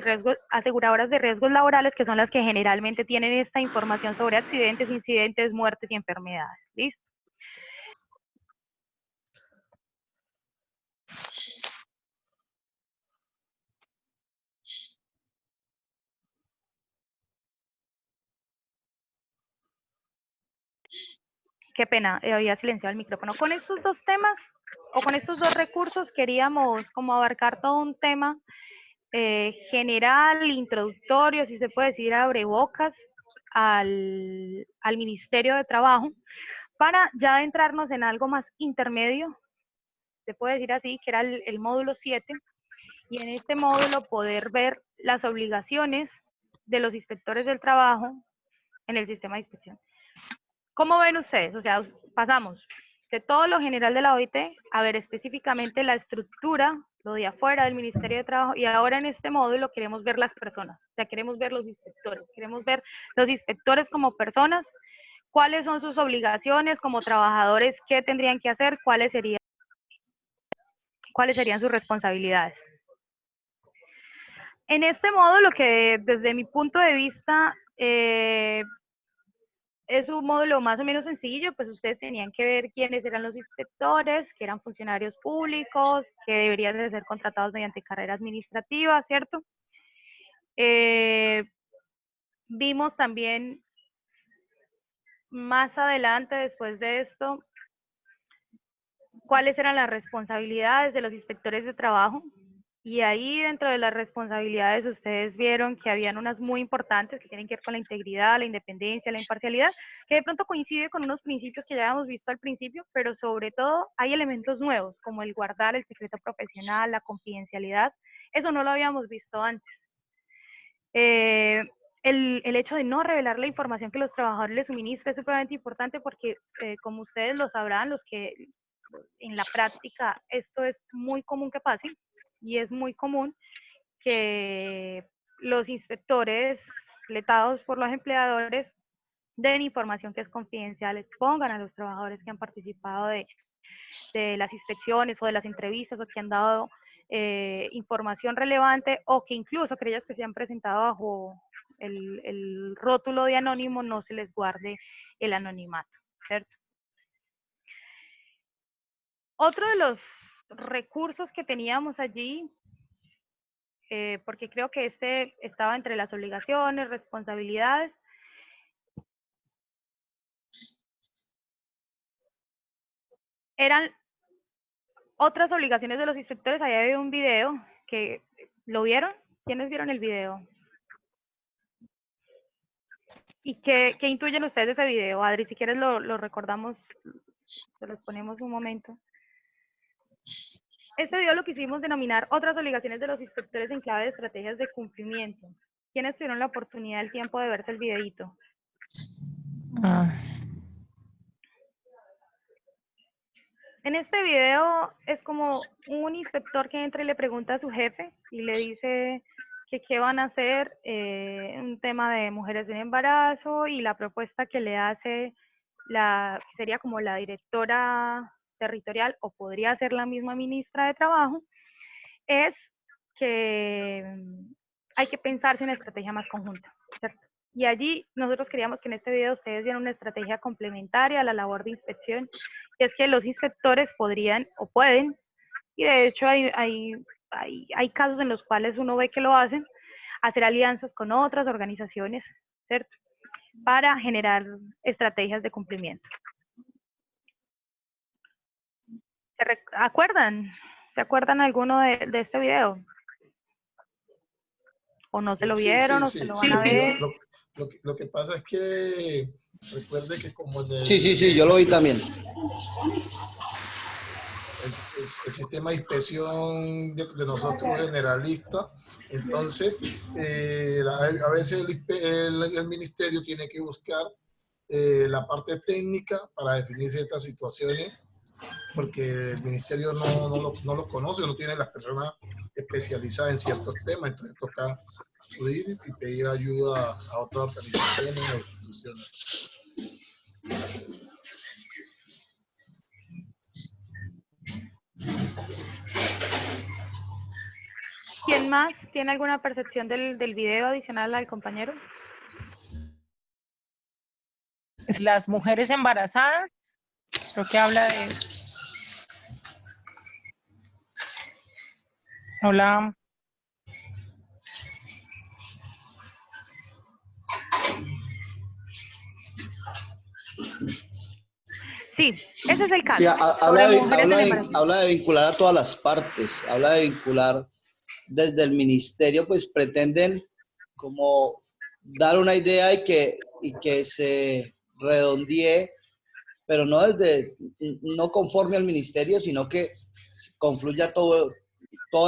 de riesgos laborales, que son las que generalmente tienen esta información sobre accidentes, incidentes, muertes y enfermedades. ¿Listo? Qué pena, había silenciado el micrófono. Con estos dos temas, o con estos dos recursos, queríamos como abarcar todo un tema general, introductorio, si se puede decir, abrebocas al Ministerio de Trabajo, para ya adentrarnos en algo más intermedio, se puede decir así, que era el módulo 7, y en este módulo poder ver las obligaciones de los inspectores del trabajo en el sistema de inspección. ¿Cómo ven ustedes? O sea, pasamos de todo lo general de la OIT a ver específicamente la estructura, lo de afuera del Ministerio de Trabajo, y ahora en este módulo queremos ver las personas, o sea, queremos ver los inspectores, queremos ver los inspectores como personas, cuáles son sus obligaciones como trabajadores, qué tendrían que hacer, cuáles serían sus responsabilidades. En este módulo, que desde mi punto de vista es un módulo más o menos sencillo, pues ustedes tenían que ver quiénes eran los inspectores, que eran funcionarios públicos, que deberían de ser contratados mediante carrera administrativa, ¿cierto? Vimos también más adelante, después de esto, cuáles eran las responsabilidades de los inspectores de trabajo. Y ahí dentro de las responsabilidades ustedes vieron que habían unas muy importantes que tienen que ver con la integridad, la independencia, la imparcialidad, que de pronto coincide con unos principios que ya habíamos visto al principio, pero sobre todo hay elementos nuevos, como el guardar el secreto profesional, la confidencialidad. Eso no lo habíamos visto antes. El hecho de no revelar la información que los trabajadores les suministran es supremamente importante porque, como ustedes lo sabrán, los que en la práctica esto es muy común que pase, y es muy común que los inspectores fletados por los empleadores den información que es confidencial, expongan a los trabajadores que han participado de las inspecciones o de las entrevistas o que han dado información relevante o que incluso querellas que se han presentado bajo el rótulo de anónimo no se les guarde el anonimato, ¿cierto? Otro de los recursos que teníamos allí, porque creo que este estaba entre las obligaciones, responsabilidades, eran otras obligaciones de los inspectores. Ahí había un video que, ¿lo vieron? ¿Quiénes vieron el video? ¿Y qué intuyen ustedes de ese video? Adri, si quieres lo recordamos, se los ponemos un momento. Este video lo quisimos denominar otras obligaciones de los inspectores en clave de estrategias de cumplimiento. ¿Quiénes tuvieron la oportunidad, el tiempo de verse el videito? En este video es como un inspector que entra y le pregunta a su jefe y le dice que qué van a hacer, un tema de mujeres en embarazo, y la propuesta que le hace que sería como la directora territorial, o podría ser la misma ministra de Trabajo, es que hay que pensarse en una estrategia más conjunta, ¿cierto? Y allí nosotros queríamos que en este video ustedes dieran una estrategia complementaria a la labor de inspección, y es que los inspectores podrían o pueden, y de hecho hay casos en los cuales uno ve que lo hacen, hacer alianzas con otras organizaciones, ¿cierto? Para generar estrategias de cumplimiento. ¿Acuerdan? ¿Se acuerdan alguno de este video? ¿O no se lo vieron o se lo van a ver? Lo que pasa es que recuerde que como Sí, yo lo vi también. El sistema de inspección de nosotros es generalista, entonces a veces el ministerio tiene que buscar la parte técnica para definir ciertas situaciones, porque el ministerio no lo conoce, no tiene las personas especializadas en ciertos temas, entonces toca acudir y pedir ayuda a otras organizaciones o instituciones. ¿Quién más tiene alguna percepción del video adicional al compañero? Las mujeres embarazadas, creo que habla de... Hola. Sí, ese es el caso. Sí, habla de vincular a todas las partes, habla de vincular desde el ministerio, pues pretenden como dar una idea y que se redondee, pero no no conforme al ministerio, sino que confluya todas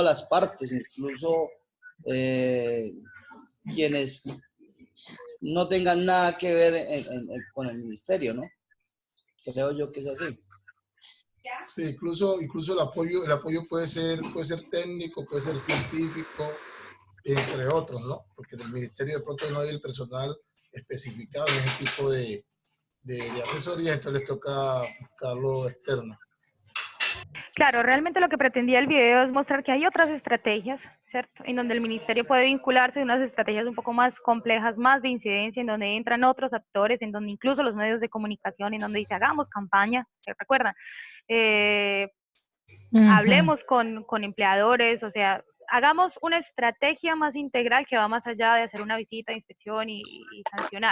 las partes, incluso quienes no tengan nada que ver con el ministerio, ¿no? Creo yo que es así. Sí, incluso el apoyo puede ser técnico, puede ser científico, entre otros, ¿no? Porque en el ministerio de pronto no hay el personal especificado en ese tipo de asesoría, entonces les toca buscarlo externo. Claro, realmente lo que pretendía el video es mostrar que hay otras estrategias, ¿cierto? En donde el ministerio puede vincularse en unas estrategias un poco más complejas, más de incidencia, en donde entran otros actores, en donde incluso los medios de comunicación, en donde dice hagamos campaña, ¿se recuerdan? Hablemos con empleadores, o sea, hagamos una estrategia más integral que va más allá de hacer una visita de inspección y sancionar.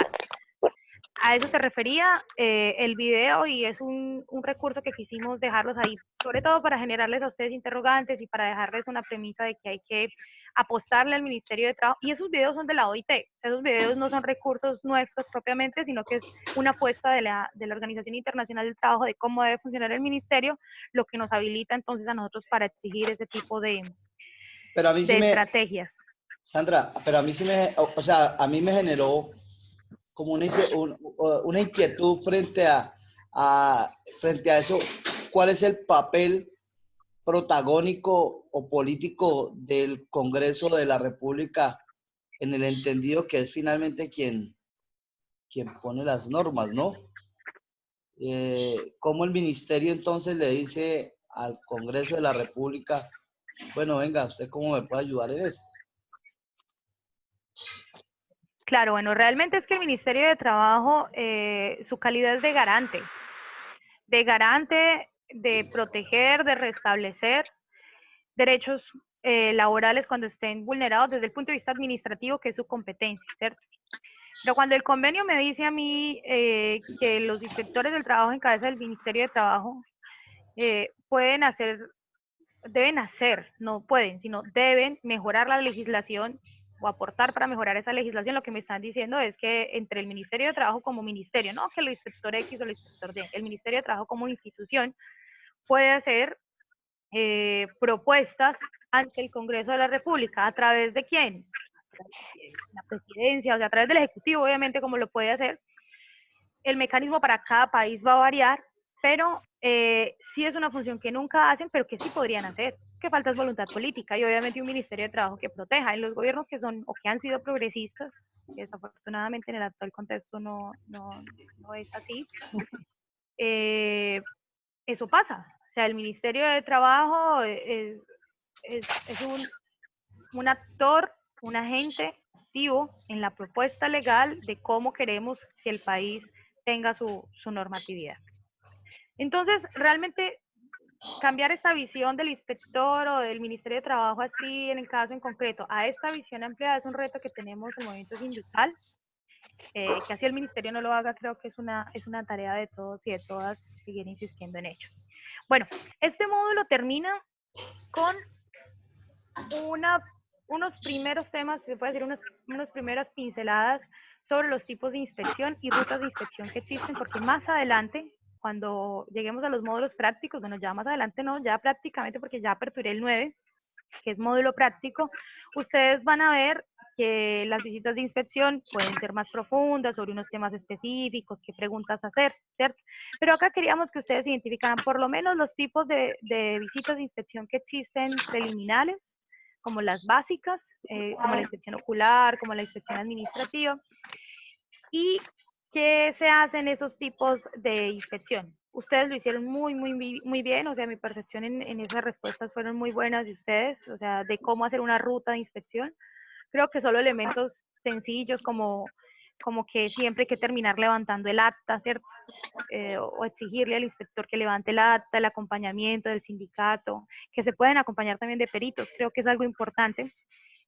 A eso se refería el video, y es un recurso que quisimos dejarlos ahí, sobre todo para generarles a ustedes interrogantes y para dejarles una premisa de que hay que apostarle al Ministerio de Trabajo. Y esos videos son de la OIT, esos videos no son recursos nuestros propiamente, sino que es una apuesta de la Organización Internacional del Trabajo de cómo debe funcionar el ministerio, lo que nos habilita entonces a nosotros para exigir ese tipo de estrategias. Sandra, pero a mí sí a mí me generó como una inquietud frente a eso. ¿Cuál es el papel protagónico o político del Congreso de la República, en el entendido que es finalmente quien pone las normas, ¿no? ¿Cómo el ministerio entonces le dice al Congreso de la República Bueno, venga, ¿usted cómo me puede ayudar en esto? Claro, bueno, realmente es que el Ministerio de Trabajo, su calidad es de garante de proteger, de restablecer derechos laborales cuando estén vulnerados desde el punto de vista administrativo, que es su competencia, ¿cierto? Pero cuando el convenio me dice a mí que los inspectores del trabajo en cabeza del Ministerio de Trabajo deben hacer, no pueden, sino deben mejorar la legislación o aportar para mejorar esa legislación, lo que me están diciendo es que entre el Ministerio de Trabajo como ministerio, no que el inspector X o el inspector Y, el Ministerio de Trabajo como institución puede hacer propuestas ante el Congreso de la República. ¿A través de quién? La presidencia, o sea, a través del Ejecutivo, obviamente, como lo puede hacer. El mecanismo para cada país va a variar, pero sí es una función que nunca hacen, pero que sí podrían hacer. Que falta es voluntad política y obviamente un Ministerio de Trabajo que proteja. En los gobiernos que son o que han sido progresistas, que desafortunadamente en el actual contexto no es así, eso pasa. O sea, el Ministerio de Trabajo es un actor, un agente activo en la propuesta legal de cómo queremos que el país tenga su normatividad. Entonces, realmente cambiar esta visión del inspector o del Ministerio de Trabajo así en el caso en concreto a esta visión ampliada es un reto que tenemos el movimiento sindical. Que así el ministerio no lo haga, creo que es una tarea de todos y de todas seguir insistiendo en ello. Bueno, este módulo termina con unos primeros temas, se puede decir unas primeras pinceladas sobre los tipos de inspección y rutas de inspección que existen, porque más adelante, cuando lleguemos a los módulos prácticos, bueno, ya más adelante no, ya prácticamente porque ya aperturé el 9, que es módulo práctico, ustedes van a ver que las visitas de inspección pueden ser más profundas sobre unos temas específicos, qué preguntas hacer, ¿cierto? Pero acá queríamos que ustedes identificaran por lo menos los tipos de visitas de inspección que existen preliminares, como las básicas, como la inspección ocular, como la inspección administrativa, y qué se hacen esos tipos de inspección. Ustedes lo hicieron muy bien, o sea, mi percepción en esas respuestas fueron muy buenas de ustedes, o sea, de cómo hacer una ruta de inspección. Creo que solo elementos sencillos como que siempre hay que terminar levantando el acta, ¿cierto? O exigirle al inspector que levante el acta, el acompañamiento del sindicato, que se pueden acompañar también de peritos, creo que es algo importante.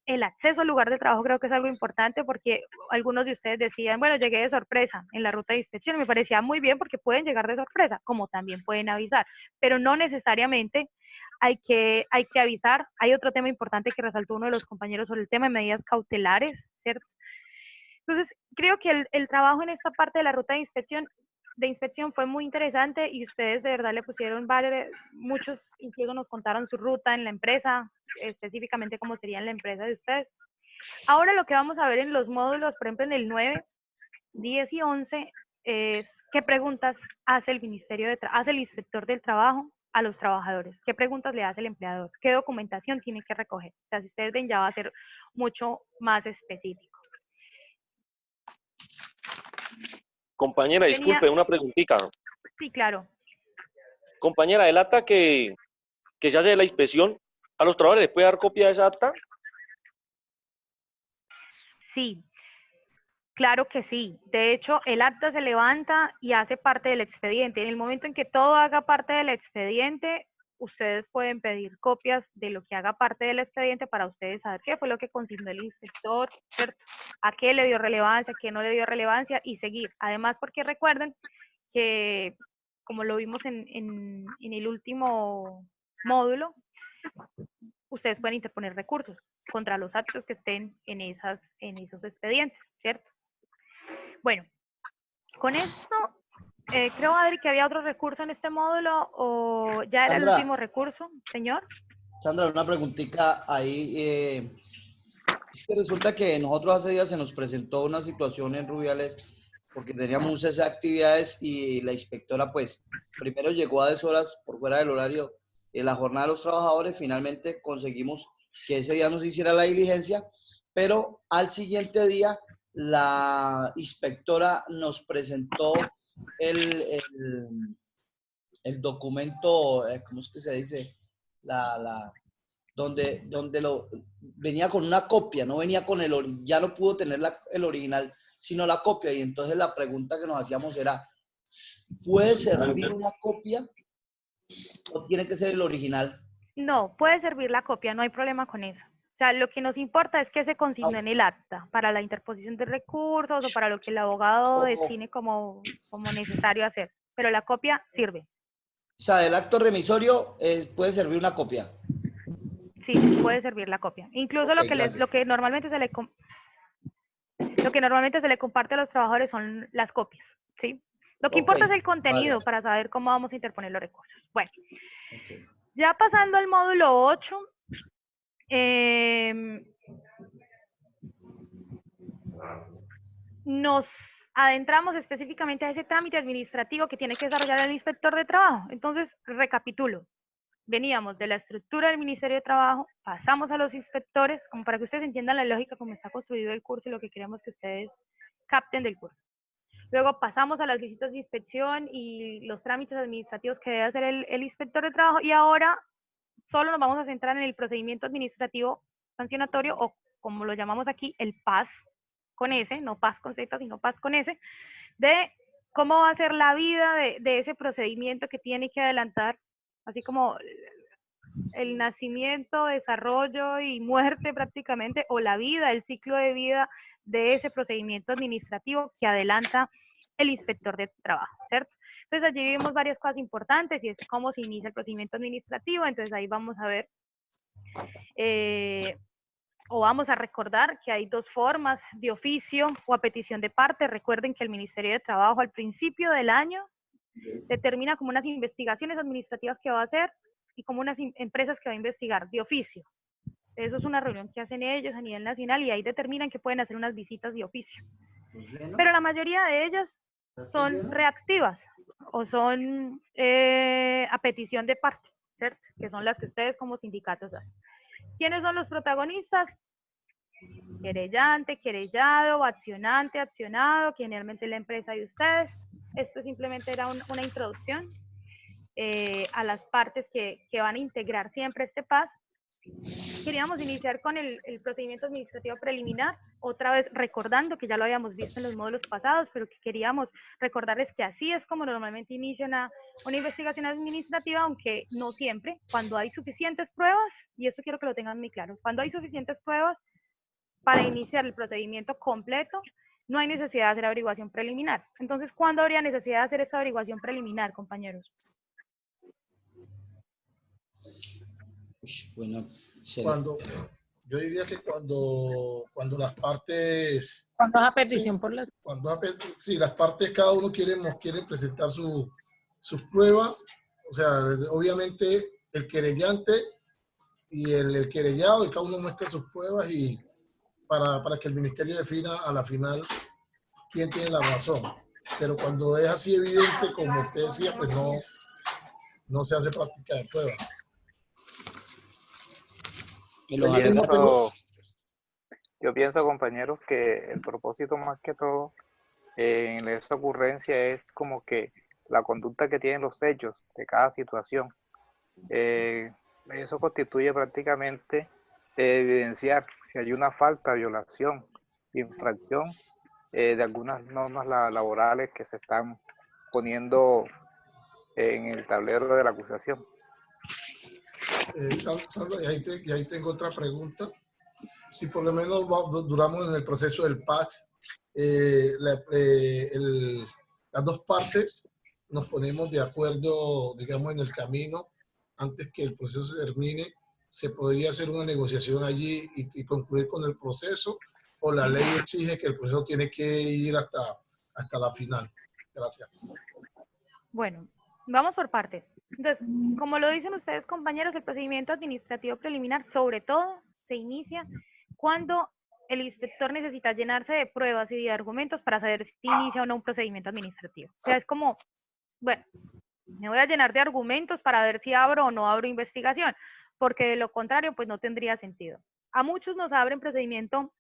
El acceso al lugar de trabajo creo que es algo importante porque algunos de ustedes decían, bueno, llegué de sorpresa en la ruta de inspección, me parecía muy bien porque pueden llegar de sorpresa, como también pueden avisar, pero no necesariamente hay que avisar. Hay otro tema importante que resaltó uno de los compañeros sobre el tema de medidas cautelares, ¿cierto? Entonces, creo que el trabajo en esta parte de la ruta de inspección fue muy interesante y ustedes de verdad le pusieron muchos incluso nos contaron su ruta en la empresa, específicamente cómo sería en la empresa de ustedes. Ahora lo que vamos a ver en los módulos, por ejemplo en el 9, 10 y 11, es qué preguntas hace el hace el inspector del trabajo a los trabajadores, qué preguntas le hace el empleador, qué documentación tiene que recoger. O sea, si ustedes ven ya va a ser mucho más específico. Compañera, disculpe, una preguntita. Sí, claro. Compañera, el acta que se hace de la inspección, ¿a los trabajadores les puede dar copia de esa acta? Sí, claro que sí. De hecho, el acta se levanta y hace parte del expediente. En el momento en que todo haga parte del expediente, ustedes pueden pedir copias de lo que haga parte del expediente para ustedes saber qué fue lo que consignó el inspector, ¿cierto? A qué le dio relevancia, a qué no le dio relevancia y seguir. Además, porque recuerden que, como lo vimos en el último módulo, ustedes pueden interponer recursos contra los actos que estén en esos expedientes, ¿cierto? Bueno, con esto, creo, Adri, que había otro recurso en este módulo o ya era Sandra, el último recurso, señor. Sandra, una preguntita ahí. Es que resulta que nosotros hace días se nos presentó una situación en Rubiales porque teníamos un cese de actividades y la inspectora pues primero llegó a deshoras por fuera del horario de la jornada de los trabajadores. Finalmente conseguimos que ese día nos hiciera la diligencia, pero al siguiente día la inspectora nos presentó el documento, ¿cómo es que se dice? venía con una copia, no venía con ya no pudo tener el original, sino la copia. Y entonces la pregunta que nos hacíamos era, ¿puede servir una copia o tiene que ser el original? No, puede servir la copia, no hay problema con eso. O sea, lo que nos importa es que se consigne en el acta para la interposición de recursos o para lo que el abogado define como necesario hacer. Pero la copia sirve. O sea, del acto remisorio puede servir una copia. Sí, puede servir la copia. Incluso Ok, lo que normalmente se le comparte a los trabajadores son las copias, ¿sí? Lo que importa es el contenido para saber cómo vamos a interponer los recursos. Bueno, ya pasando al módulo 8, nos adentramos específicamente a ese trámite administrativo que tiene que desarrollar el inspector de trabajo. Entonces, recapitulo. Veníamos de la estructura del Ministerio de Trabajo, pasamos a los inspectores, como para que ustedes entiendan la lógica como está construido el curso y lo que queremos que ustedes capten del curso. Luego pasamos a las visitas de inspección y los trámites administrativos que debe hacer el inspector de trabajo, y ahora solo nos vamos a centrar en el procedimiento administrativo sancionatorio, o como lo llamamos aquí, el PAS con S, no PAS con Z, sino PAS con S, de cómo va a ser la vida de ese procedimiento que tiene que adelantar, así como el nacimiento, desarrollo y muerte prácticamente, o la vida, el ciclo de vida de ese procedimiento administrativo que adelanta el inspector de trabajo, ¿cierto? Entonces allí vimos varias cosas importantes y es cómo se inicia el procedimiento administrativo. Entonces ahí vamos a ver, o vamos a recordar que hay dos formas: de oficio o a petición de parte. Recuerden que el Ministerio de Trabajo al principio del año determina como unas investigaciones administrativas que va a hacer y como unas empresas que va a investigar de oficio. Eso es una reunión que hacen ellos a nivel nacional y ahí determinan que pueden hacer unas visitas de oficio. Pero la mayoría de ellas son reactivas o son a petición de parte, ¿cierto? Que son las que ustedes como sindicatos hacen. ¿Quiénes son los protagonistas? Querellante, querellado, accionante, accionado, generalmente la empresa de ustedes. Esto simplemente era una introducción a las partes que van a integrar siempre este PAS. Queríamos iniciar con el procedimiento administrativo preliminar, otra vez recordando que ya lo habíamos visto en los módulos pasados, pero que queríamos recordarles que así es como normalmente inicia una investigación administrativa, aunque no siempre. Cuando hay suficientes pruebas, y eso quiero que lo tengan muy claro, cuando hay suficientes pruebas para iniciar el procedimiento completo, no hay necesidad de hacer averiguación preliminar. Entonces, ¿cuándo habría necesidad de hacer esta averiguación preliminar, compañeros? Bueno, yo diría que cuando las partes... Cuando es a petición por la... Sí, las partes, cada uno quiere presentar sus pruebas. O sea, obviamente el querellante y el querellado, y cada uno muestra sus pruebas y para que el ministerio defina a la final quién tiene la razón. Pero cuando es así evidente, como usted decía, pues no se hace práctica de pruebas. Yo pienso, compañeros, que el propósito más que todo en esa ocurrencia es como que la conducta que tienen los hechos de cada situación. Eso constituye prácticamente evidenciar si hay una falta, violación, infracción de algunas normas laborales que se están poniendo en el tablero de la acusación. Sandra, y ahí tengo otra pregunta. Si por lo menos duramos en el proceso del PAS, las dos partes nos ponemos de acuerdo, digamos, en el camino, antes que el proceso se termine, ¿se podría hacer una negociación allí y concluir con el proceso? ¿O la ley exige que el proceso tiene que ir hasta la final? Gracias. Bueno, vamos por partes. Entonces, como lo dicen ustedes, compañeros, el procedimiento administrativo preliminar, sobre todo, se inicia cuando el inspector necesita llenarse de pruebas y de argumentos para saber si inicia o no un procedimiento administrativo. O sea, es como, bueno, me voy a llenar de argumentos para ver si abro o no abro investigación, porque de lo contrario, pues no tendría sentido. A muchos nos abren procedimiento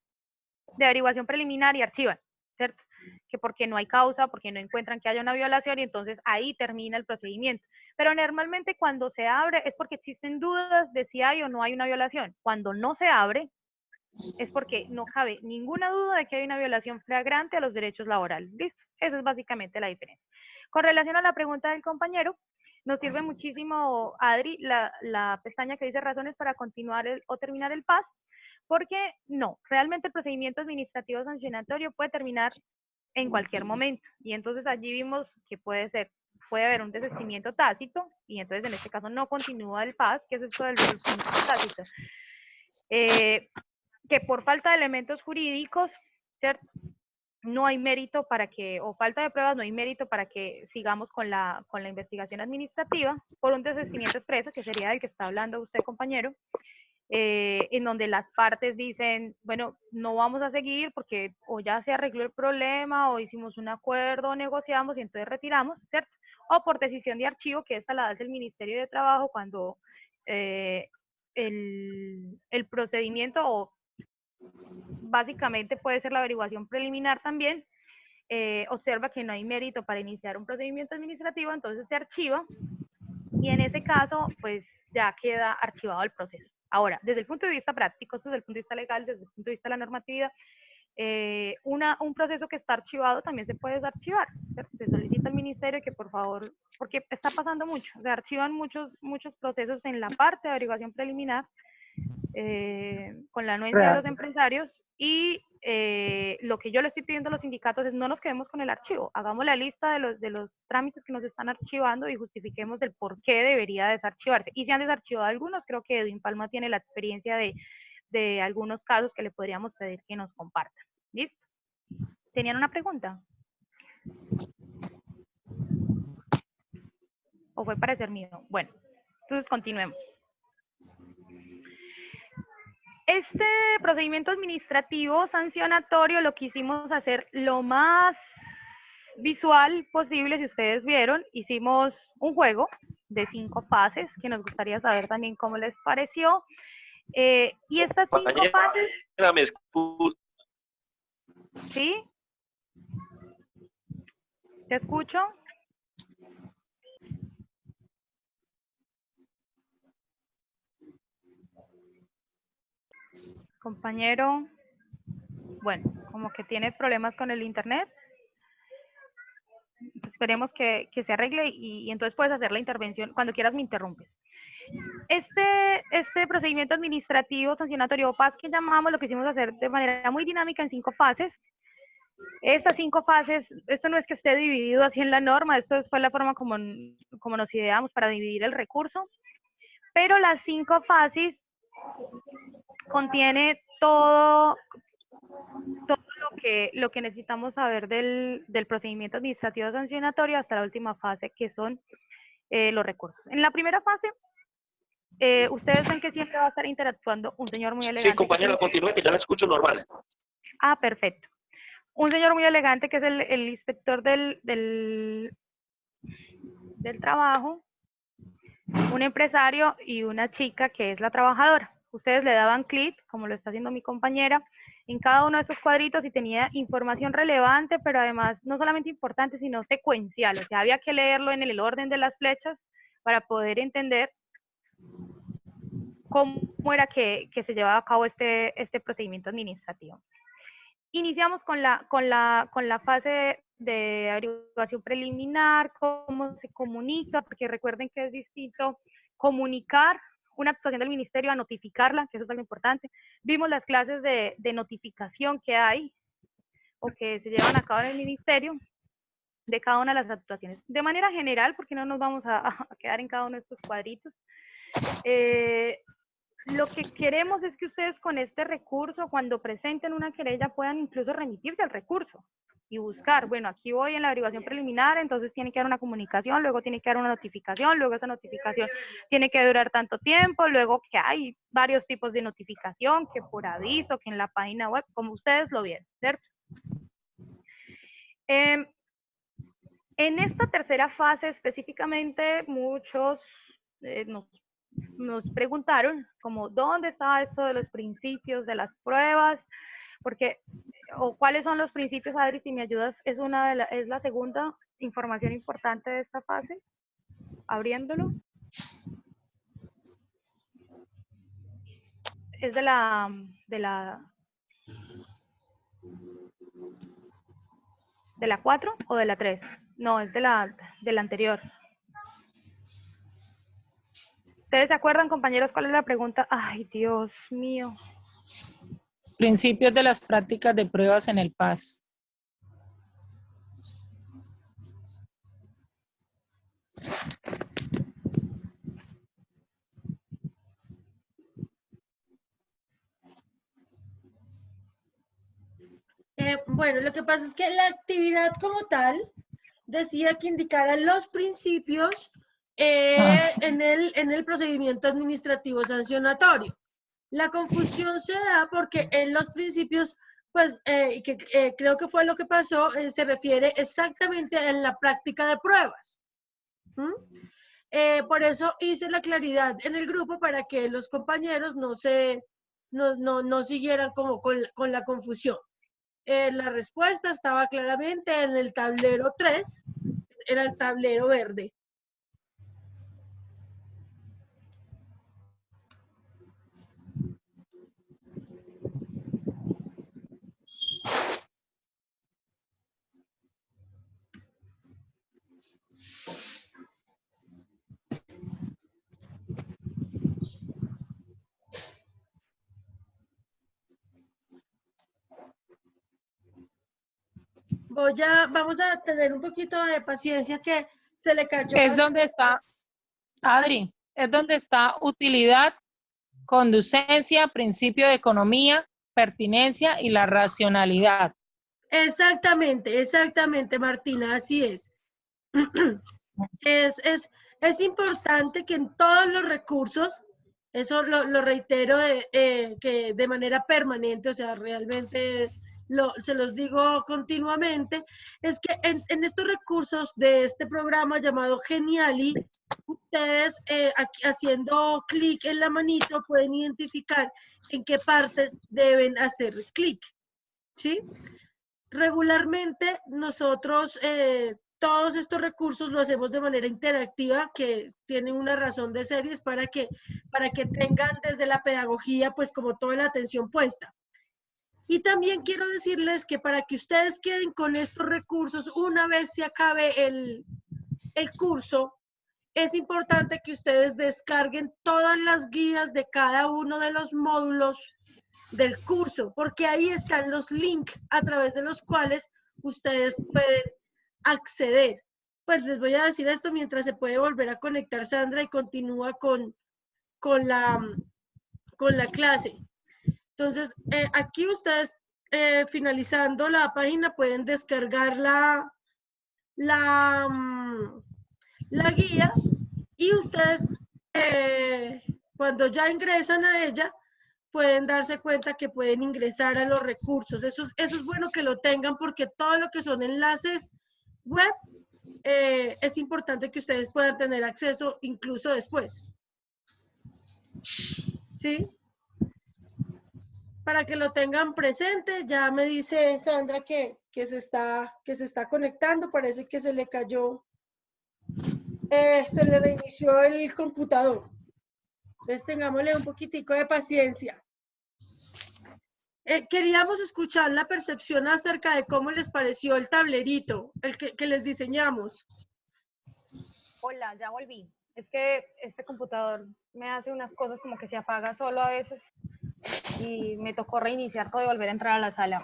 de averiguación preliminar y archivan, ¿cierto? que porque no hay causa, porque no encuentran que haya una violación y entonces ahí termina el procedimiento. Pero normalmente cuando se abre es porque existen dudas de si hay o no hay una violación. Cuando no se abre es porque no cabe ninguna duda de que hay una violación flagrante a los derechos laborales. ¿Listo? Esa es básicamente la diferencia. Con relación a la pregunta del compañero, nos sirve muchísimo, Adri, la pestaña que dice razones para continuar o terminar el PAS, porque no, realmente el procedimiento administrativo sancionatorio puede terminar en cualquier momento. Y entonces allí vimos que puede haber un desistimiento tácito, y entonces en este caso no continúa el PAS, que es esto del desistimiento tácito. Que por falta de elementos jurídicos, ¿cierto? No hay mérito para que, o falta de pruebas, no hay mérito para que sigamos con la investigación administrativa por un desistimiento expreso, que sería el que está hablando usted, compañero, en donde las partes dicen, bueno, no vamos a seguir porque o ya se arregló el problema, o hicimos un acuerdo, o negociamos y entonces retiramos, ¿cierto? O por decisión de archivo, que esta la hace el Ministerio de Trabajo cuando el procedimiento, o básicamente puede ser la averiguación preliminar también, observa que no hay mérito para iniciar un procedimiento administrativo, entonces se archiva y en ese caso pues ya queda archivado el proceso. Ahora, desde el punto de vista práctico, desde el punto de vista legal, desde el punto de vista de la normatividad, un proceso que está archivado también se puede desarchivar, ¿cierto? Se solicita al ministerio que por favor, porque está pasando mucho, se archivan muchos procesos en la parte de averiguación preliminar, con la anuencia de los empresarios, y lo que yo le estoy pidiendo a los sindicatos es no nos quedemos con el archivo, hagamos la lista de los trámites que nos están archivando y justifiquemos el por qué debería desarchivarse. Y si han desarchivado algunos, creo que Edwin Palma tiene la experiencia de algunos casos que le podríamos pedir que nos compartan. ¿Listo? ¿Tenían una pregunta? ¿O fue parecer mío? Bueno, entonces continuemos. Este procedimiento administrativo sancionatorio lo quisimos hacer lo más visual posible. Si ustedes vieron, hicimos un juego de 5 fases que nos gustaría saber también cómo les pareció. Y estas 5 fases... ¿Me escucha? ¿Sí? ¿Te escucho? Compañero, bueno, como que tiene problemas con el internet. Esperemos que se arregle y entonces puedes hacer la intervención. Cuando quieras me interrumpes. Este procedimiento administrativo sancionatorio PAS que llamamos, lo que hicimos hacer de manera muy dinámica en 5 fases. Estas 5 fases, esto no es que esté dividido así en la norma, esto fue la forma como nos ideamos para dividir el recurso, pero las 5 fases contiene todo lo que necesitamos saber del procedimiento administrativo sancionatorio hasta la última fase, que son los recursos. En la primera fase, ustedes ven que siempre va a estar interactuando un señor muy elegante. Sí, compañera, continúe, que ya la escucho normal. Ah, perfecto. Un señor muy elegante que es el inspector del trabajo, un empresario y una chica que es la trabajadora. Ustedes le daban clic, como lo está haciendo mi compañera, en cada uno de estos cuadritos y tenía información relevante, pero además no solamente importante, sino secuencial. O sea, había que leerlo en el orden de las flechas para poder entender cómo era que se llevaba a cabo este procedimiento administrativo. Iniciamos con la fase de averiguación preliminar, cómo se comunica, porque recuerden que es distinto comunicar una actuación del ministerio a notificarla, que eso es algo importante. Vimos las clases de notificación que hay o que se llevan a cabo en el ministerio de cada una de las actuaciones. De manera general, porque no nos vamos a quedar en cada uno de estos cuadritos. Lo que queremos es que ustedes con este recurso, cuando presenten una querella, puedan incluso remitirse al recurso y buscar, bueno, aquí voy en la averiguación preliminar, entonces tiene que dar una comunicación, luego tiene que dar una notificación, luego esa notificación tiene que durar tanto tiempo, luego que hay varios tipos de notificación, que por aviso, que en la página web, como ustedes lo vieron, ¿cierto? En esta tercera fase específicamente, muchos nos preguntaron como dónde estaba esto de los principios de las pruebas, porque o cuáles son los principios, Adri, si me ayudas, es es la segunda información importante de esta fase, abriéndolo. Es de la 4 o de la 3. No, es de la anterior. ¿Ustedes se acuerdan, compañeros, cuál es la pregunta? Ay, Dios mío. Principios de las prácticas de pruebas en el PAS. Bueno, lo que pasa es que la actividad como tal decía que indicara los principios en el procedimiento administrativo sancionatorio. La confusión se da porque en los principios, pues, creo que fue lo que pasó, se refiere exactamente en la práctica de pruebas. Por eso hice la claridad en el grupo para que los compañeros no siguieran como con la confusión. La respuesta estaba claramente en el tablero 3, era el tablero verde. Vamos a tener un poquito de paciencia que se le cayó. Es donde está, Adri, es donde está utilidad, conducencia, principio de economía, pertinencia y la racionalidad. Exactamente, Martina, así es. Es importante que en todos los recursos, eso lo reitero que de manera permanente, o sea, realmente se los digo continuamente, es que en estos recursos de este programa llamado Geniali, ustedes aquí, haciendo clic en la manito pueden identificar en qué partes deben hacer clic, ¿sí? Regularmente nosotros todos estos recursos lo hacemos de manera interactiva, que tiene una razón de ser y es para que tengan desde la pedagogía pues como toda la atención puesta. Y también quiero decirles que para que ustedes queden con estos recursos una vez se acabe el curso, es importante que ustedes descarguen todas las guías de cada uno de los módulos del curso, porque ahí están los links a través de los cuales ustedes pueden acceder. Pues les voy a decir esto mientras se puede volver a conectar Sandra y continúa con la clase. Entonces, aquí ustedes, finalizando la página, pueden descargar la guía y ustedes, cuando ya ingresan a ella, pueden darse cuenta que pueden ingresar a los recursos. Eso es bueno que lo tengan porque todo lo que son enlaces web es importante que ustedes puedan tener acceso incluso después. ¿Sí? Para que lo tengan presente, ya me dice Sandra que se está conectando, parece que se le cayó, se le reinició el computador. Entonces tengámosle un poquitico de paciencia. Queríamos escuchar la percepción acerca de cómo les pareció el tablerito, el que les diseñamos. Hola, ya volví. Es que este computador me hace unas cosas como que se apaga solo a veces y me tocó reiniciar todo y volver a entrar a la sala.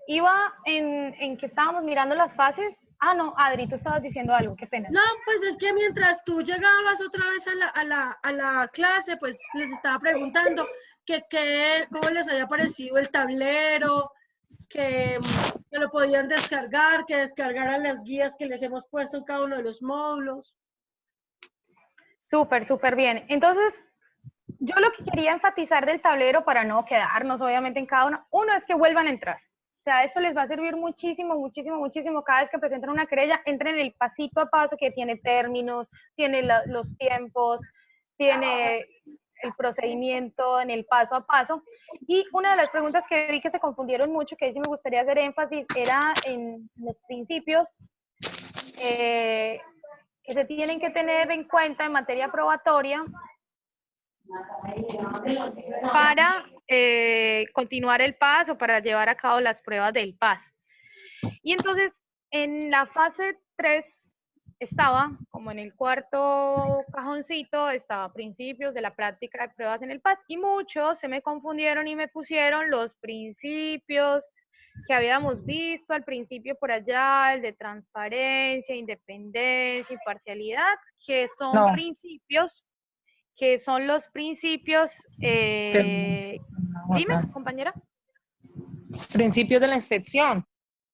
Iba en que estábamos mirando las fases. Ah, no, Adri, tú estabas diciendo algo, qué pena. No, pues es que mientras tú llegabas otra vez a la clase, pues les estaba preguntando cómo les había parecido el tablero, que lo podían descargar, que descargaran las guías que les hemos puesto en cada uno de los módulos. Súper, súper bien. Entonces, yo lo que quería enfatizar del tablero para no quedarnos obviamente en cada uno es que vuelvan a entrar. O sea, eso les va a servir muchísimo, muchísimo, muchísimo. Cada vez que presenten una querella, entren en el pasito a paso que tiene términos, tiene los tiempos, tiene el procedimiento en el paso a paso. Y una de las preguntas que vi que se confundieron mucho, que ahí sí me gustaría hacer énfasis, era en los principios que se tienen que tener en cuenta en materia probatoria para continuar el PAS o para llevar a cabo las pruebas del PAS. Y entonces, en la fase 3 estaba, como en el cuarto cajoncito, estaba principios de la práctica de pruebas en el PAS, y muchos se me confundieron y me pusieron los principios que habíamos visto al principio por allá, el de transparencia, independencia, imparcialidad, que son No. principios, que son los principios, dime, compañera. Principios de la inspección.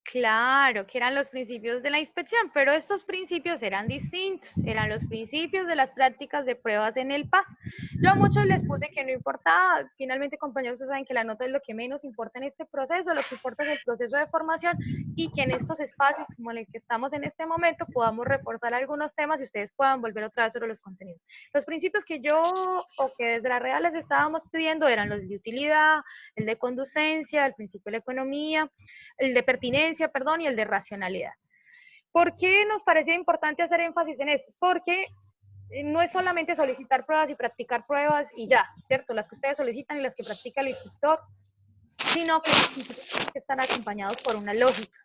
Claro, que eran los principios de la inspección, pero estos principios eran distintos, eran los principios de las prácticas de pruebas en el PAS. Yo a muchos les puse que no importaba, finalmente compañeros, ustedes saben que la nota es lo que menos importa en este proceso, lo que importa es el proceso de formación y que en estos espacios como en el que estamos en este momento podamos reforzar algunos temas y ustedes puedan volver otra vez sobre los contenidos. Los principios que yo o que desde la Real les estábamos pidiendo eran los de utilidad, el de conducencia, el principio de la economía, el de pertinencia, perdón, y el de racionalidad. ¿Por qué nos parecía importante hacer énfasis en esto? Porque no es solamente solicitar pruebas y practicar pruebas y ya, ¿cierto? Las que ustedes solicitan y las que practica el instructor, sino que están acompañados por una lógica.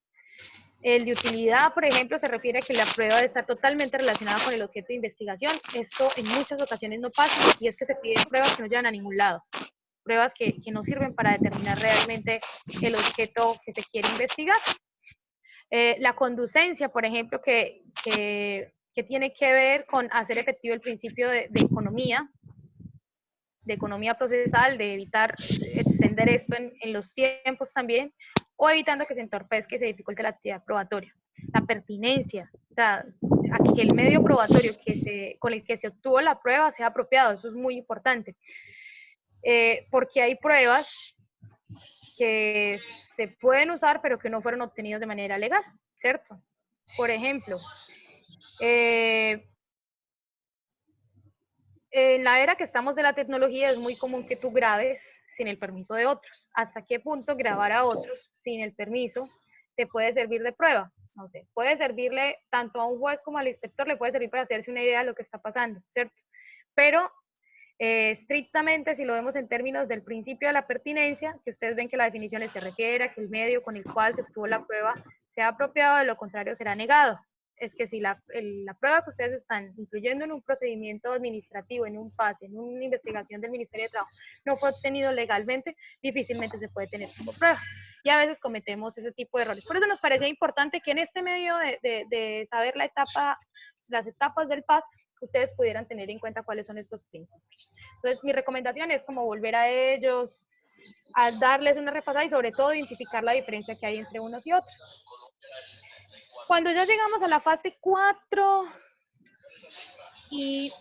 El de utilidad, por ejemplo, se refiere a que la prueba está totalmente relacionada con el objeto de investigación. Esto en muchas ocasiones no pasa y es que se piden pruebas que no llevan a ningún lado. Pruebas que no sirven para determinar realmente el objeto que se quiere investigar. La conducencia, por ejemplo, que tiene que ver con hacer efectivo el principio de economía procesal, de evitar extender esto en los tiempos también, o evitando que se entorpezca y se dificulte la actividad probatoria. La pertinencia, o sea, a que el medio probatorio con el que se obtuvo la prueba sea apropiado, eso es muy importante. Porque hay pruebas que se pueden usar pero que no fueron obtenidas de manera legal, ¿cierto? Por ejemplo, en la era que estamos de la tecnología es muy común que tú grabes sin el permiso de otros. ¿Hasta qué punto grabar a otros sin el permiso te puede servir de prueba? No sé, puede servirle tanto a un juez como al inspector, le puede servir para hacerse una idea de lo que está pasando, ¿cierto? Pero estrictamente, si lo vemos en términos del principio de la pertinencia, que ustedes ven que la definición se refiere a que el medio con el cual se obtuvo la prueba sea apropiado, de lo contrario será negado. Es que si la prueba que ustedes están incluyendo en un procedimiento administrativo, en un PAS, en una investigación del Ministerio de Trabajo, no fue obtenido legalmente, difícilmente se puede tener como prueba. Y a veces cometemos ese tipo de errores. Por eso nos parecía importante que en este medio de saber las etapas del PAS, ustedes pudieran tener en cuenta cuáles son estos principios. Entonces, mi recomendación es como volver a ellos, a darles una repasada y sobre todo identificar la diferencia que hay entre unos y otros. Cuando ya llegamos a la fase 4 y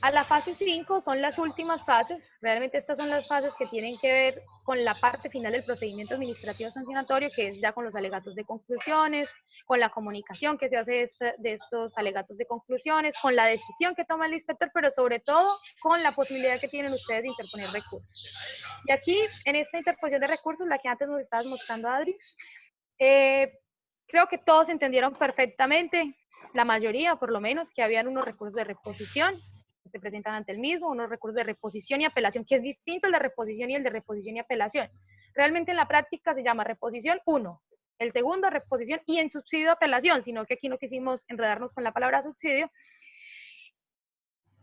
a la fase 5 son las últimas fases. Realmente estas son las fases que tienen que ver con la parte final del procedimiento administrativo sancionatorio, que es ya con los alegatos de conclusiones, con la comunicación que se hace de estos alegatos de conclusiones, con la decisión que toma el inspector, pero sobre todo con la posibilidad que tienen ustedes de interponer recursos. Y aquí, en esta interposición de recursos, la que antes nos estabas mostrando, Adri, creo que todos entendieron perfectamente, la mayoría por lo menos, que habían unos recursos de reposición que se presentan ante el mismo, unos recursos de reposición y apelación, que es distinto el de reposición y el de reposición y apelación. Realmente en la práctica se llama reposición 1, el segundo reposición y en subsidio apelación, sino que aquí no quisimos enredarnos con la palabra subsidio,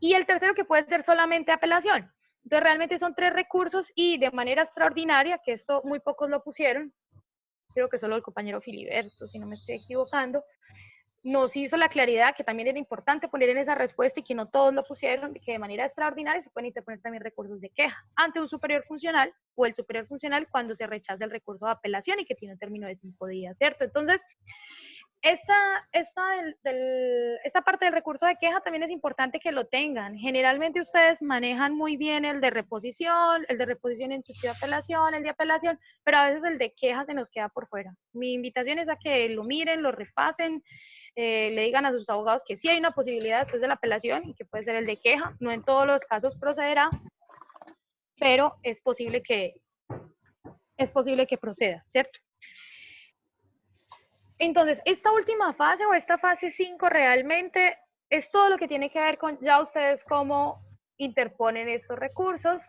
y el tercero que puede ser solamente apelación. Entonces realmente son 3 recursos y de manera extraordinaria, que esto muy pocos lo pusieron, creo que solo el compañero Filiberto, si no me estoy equivocando, nos hizo la claridad que también era importante poner en esa respuesta y que no todos lo pusieron, que de manera extraordinaria se pueden interponer también recursos de queja ante un superior funcional o el superior funcional cuando se rechaza el recurso de apelación y que tiene un término de 5 días, ¿cierto? Entonces, esta parte del recurso de queja también es importante que lo tengan. Generalmente ustedes manejan muy bien el de reposición en subsidio de apelación, el de apelación, pero a veces el de queja se nos queda por fuera. Mi invitación es a que lo miren, lo repasen, le digan a sus abogados que sí hay una posibilidad después de la apelación y que puede ser el de queja. No en todos los casos procederá, pero es posible que proceda, ¿cierto? Entonces, esta última fase o esta fase 5 realmente es todo lo que tiene que ver con ya ustedes cómo interponen estos recursos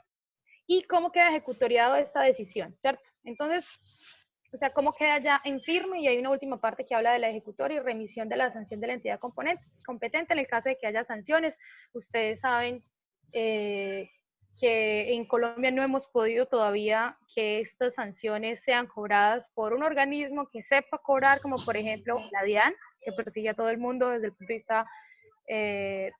y cómo queda ejecutoriado esta decisión, ¿cierto? Entonces, o sea, cómo queda ya en firme, y hay una última parte que habla de la ejecutoria y remisión de la sanción de la entidad competente en el caso de que haya sanciones. Ustedes saben que en Colombia no hemos podido todavía que estas sanciones sean cobradas por un organismo que sepa cobrar, como por ejemplo la DIAN, que persigue a todo el mundo desde el punto de vista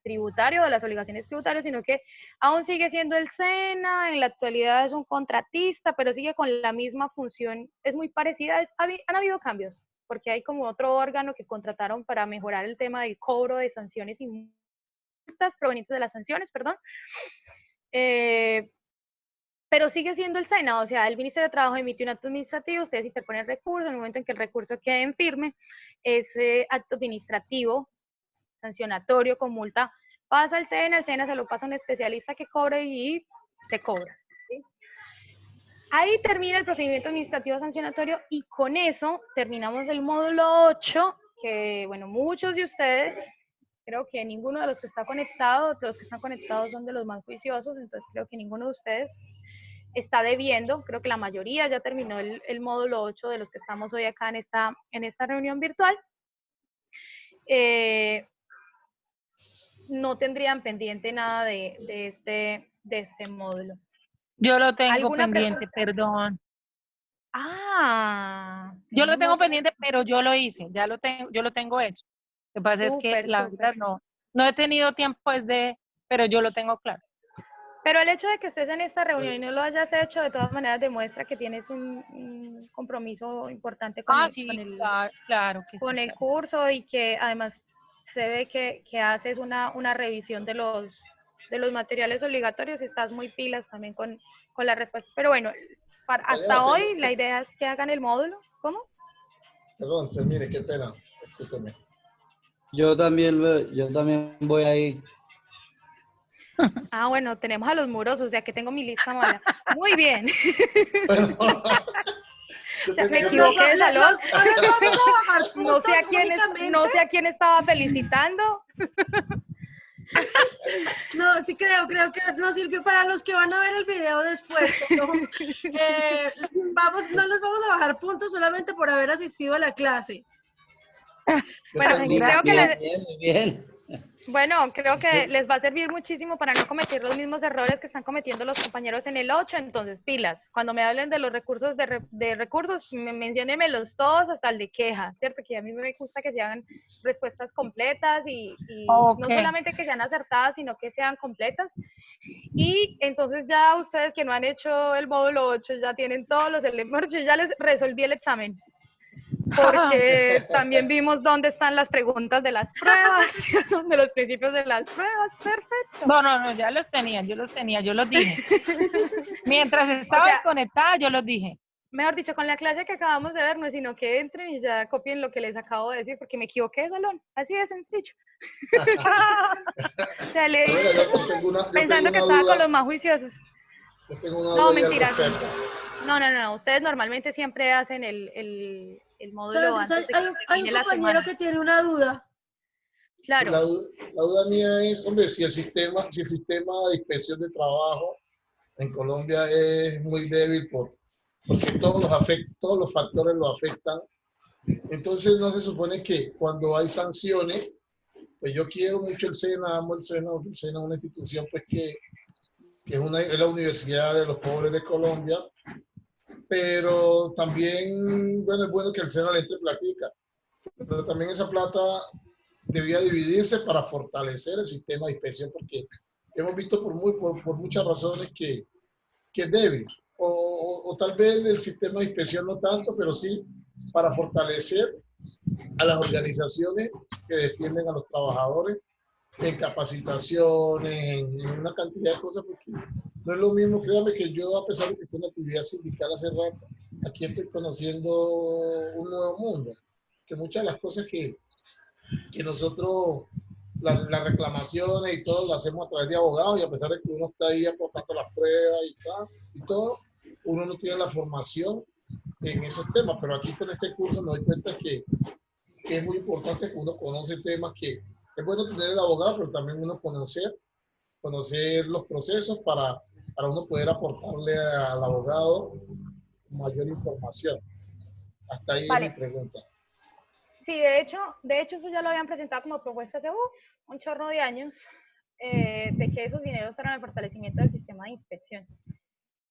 tributario, de las obligaciones tributarias, sino que aún sigue siendo el SENA, en la actualidad es un contratista, pero sigue con la misma función, es muy parecida. Han habido cambios, porque hay como otro órgano que contrataron para mejorar el tema del cobro de sanciones y multas provenientes de las sanciones, perdón. Pero sigue siendo el SENA, o sea, el Ministerio de Trabajo emite un acto administrativo, ustedes interponen recurso, en el momento en que el recurso quede en firme, ese acto administrativo sancionatorio con multa pasa al SENA, el SENA se lo pasa a un especialista que cobre y se cobra, ¿sí? Ahí termina el procedimiento administrativo sancionatorio y con eso terminamos el módulo 8, que bueno, muchos de ustedes, creo que ninguno de los que está conectado, los que están conectados son de los más juiciosos, entonces creo que ninguno de ustedes está debiendo, creo que la mayoría ya terminó el módulo 8 de los que estamos hoy acá en esta reunión virtual. No tendrían pendiente nada de este módulo. Yo lo tengo pendiente, perdón. Yo lo tengo pendiente, pero yo lo hice, yo lo tengo hecho. Lo que pasa es que la verdad no he tenido tiempo pero yo lo tengo claro. Pero el hecho de que estés en esta reunión y no lo hayas hecho, de todas maneras demuestra que tienes un compromiso importante con el curso, y que además se ve que haces una revisión de los materiales obligatorios y estás muy pilas también con las respuestas. Pero bueno, hasta hoy la idea es que hagan el módulo. ¿Cómo? Perdón, mire, qué pena. Escúcheme. Yo también voy ahí. Ah, bueno, tenemos a los murosos, o sea que tengo mi lista mala. Muy bien. Me equivoqué de salón. No sé a quién estaba felicitando. No, sí creo que nos sirvió para los que van a ver el video después. Pero, no les vamos a bajar puntos solamente por haber asistido a la clase. Bueno, creo que bien. Bueno, creo que les va a servir muchísimo para no cometer los mismos errores que están cometiendo los compañeros en el 8, entonces pilas. Cuando me hablen de los recursos de recursos, menciónemelos todos hasta el de queja, ¿cierto? Que a mí me gusta que se hagan respuestas completas y no solamente que sean acertadas, sino que sean completas. Y entonces ya ustedes que no han hecho el módulo 8 ya tienen todos los elementos, yo ya les resolví el examen. Porque también vimos dónde están las preguntas de las pruebas, de los principios de las pruebas. Perfecto. No, ya los tenía, yo los dije. Mientras estaba conectada, yo los dije. Mejor dicho, con la clase que acabamos de ver, no es sino que entren y ya copien lo que les acabo de decir, porque me equivoqué de salón. Así de sencillo. O sea, pensando que estaba con los más juiciosos. No, mentira. No. Ustedes normalmente siempre hacen el módulo antes de que hay un compañero que tiene una duda. Claro. La duda mía es, hombre, si el sistema de inspección de trabajo en Colombia es muy débil porque todos los factores lo afectan. Entonces no se supone que cuando hay sanciones, pues yo quiero mucho el SENA, amo el SENA, porque el SENA es una institución pues que es la Universidad de los Pobres de Colombia, pero también, bueno, es bueno que el SENA le entre platica, pero también esa plata debía dividirse para fortalecer el sistema de inspección, porque hemos visto por muchas razones que es débil, o tal vez el sistema de inspección no tanto, pero sí para fortalecer a las organizaciones que defienden a los trabajadores en capacitaciones, en una cantidad de cosas, porque no es lo mismo, créame que yo, a pesar de que fue una actividad sindical hace rato, aquí estoy conociendo un nuevo mundo, que muchas de las cosas que que nosotros las reclamaciones y todo lo hacemos a través de abogados, y a pesar de que uno está ahí aportando las pruebas y todo, uno no tiene la formación en esos temas. Pero aquí con este curso me doy cuenta que es muy importante que uno conoce temas que es bueno tener el abogado, pero también uno conocer los procesos para uno poder aportarle al abogado mayor información. Hasta ahí es mi Vale. pregunta. Sí, de hecho eso ya lo habían presentado como propuesta hace un chorro de años, de que esos dineros fueran el fortalecimiento del sistema de inspección.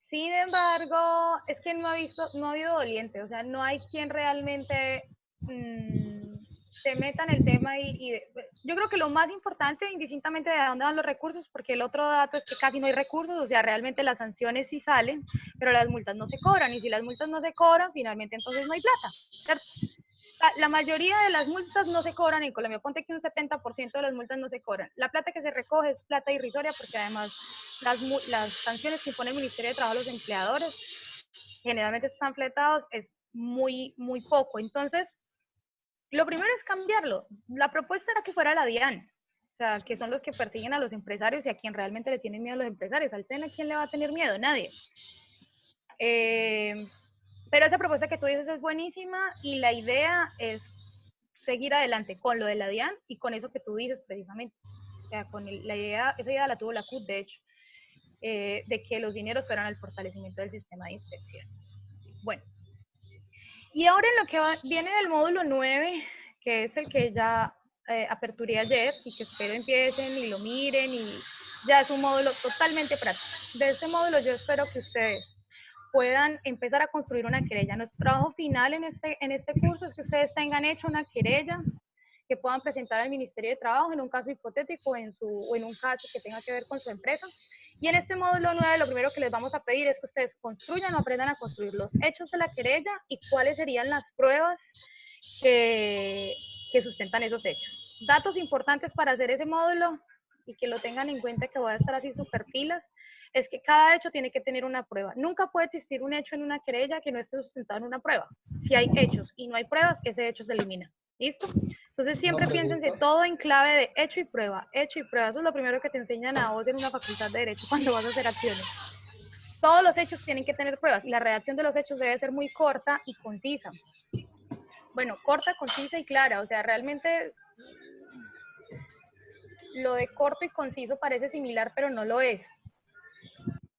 Sin embargo, es que no ha habido doliente, o sea, no hay quien realmente se meta en el tema yo creo que lo más importante, indistintamente de dónde van los recursos, porque el otro dato es que casi no hay recursos, o sea, realmente las sanciones sí salen, pero las multas no se cobran, y si las multas no se cobran, finalmente entonces no hay plata, ¿cierto? La mayoría de las multas no se cobran en Colombia. Ponte que un 70% de las multas no se cobran. La plata que se recoge es plata irrisoria, porque además las sanciones que impone el Ministerio de Trabajo a los empleadores generalmente están fletados, es muy, muy poco. Entonces, lo primero es cambiarlo. La propuesta era que fuera la DIAN, o sea, que son los que persiguen a los empresarios y a quien realmente le tienen miedo a los empresarios. Al TEN, ¿a quién le va a tener miedo? Nadie. Pero esa propuesta que tú dices es buenísima, y la idea es seguir adelante con lo de la DIAN y con eso que tú dices precisamente. O sea, esa idea la tuvo la CUT, de hecho, de que los dineros fueran al fortalecimiento del sistema de inspección. Bueno, y ahora en lo que viene del módulo 9, que es el que ya aperturé ayer y que espero empiecen y lo miren, y ya es un módulo totalmente práctico. De este módulo yo espero que ustedes puedan empezar a construir una querella. Nuestro trabajo final en este curso es que ustedes tengan hecho una querella que puedan presentar al Ministerio de Trabajo en un caso hipotético o en un caso que tenga que ver con su empresa. Y en este módulo 9 lo primero que les vamos a pedir es que ustedes construyan o aprendan a construir los hechos de la querella y cuáles serían las pruebas que sustentan esos hechos. Datos importantes para hacer ese módulo, y que lo tengan en cuenta, que voy a estar así súper pilas, es que cada hecho tiene que tener una prueba. Nunca puede existir un hecho en una querella que no esté sustentado en una prueba. Si hay hechos y no hay pruebas, ese hecho se elimina. ¿Listo? Entonces siempre piénsense todo en clave de hecho y prueba. Hecho y prueba, eso es lo primero que te enseñan a vos en una facultad de Derecho cuando vas a hacer acciones. Todos los hechos tienen que tener pruebas, y la redacción de los hechos debe ser muy corta y concisa. Bueno, corta, concisa y clara. O sea, realmente lo de corto y conciso parece similar, pero no lo es.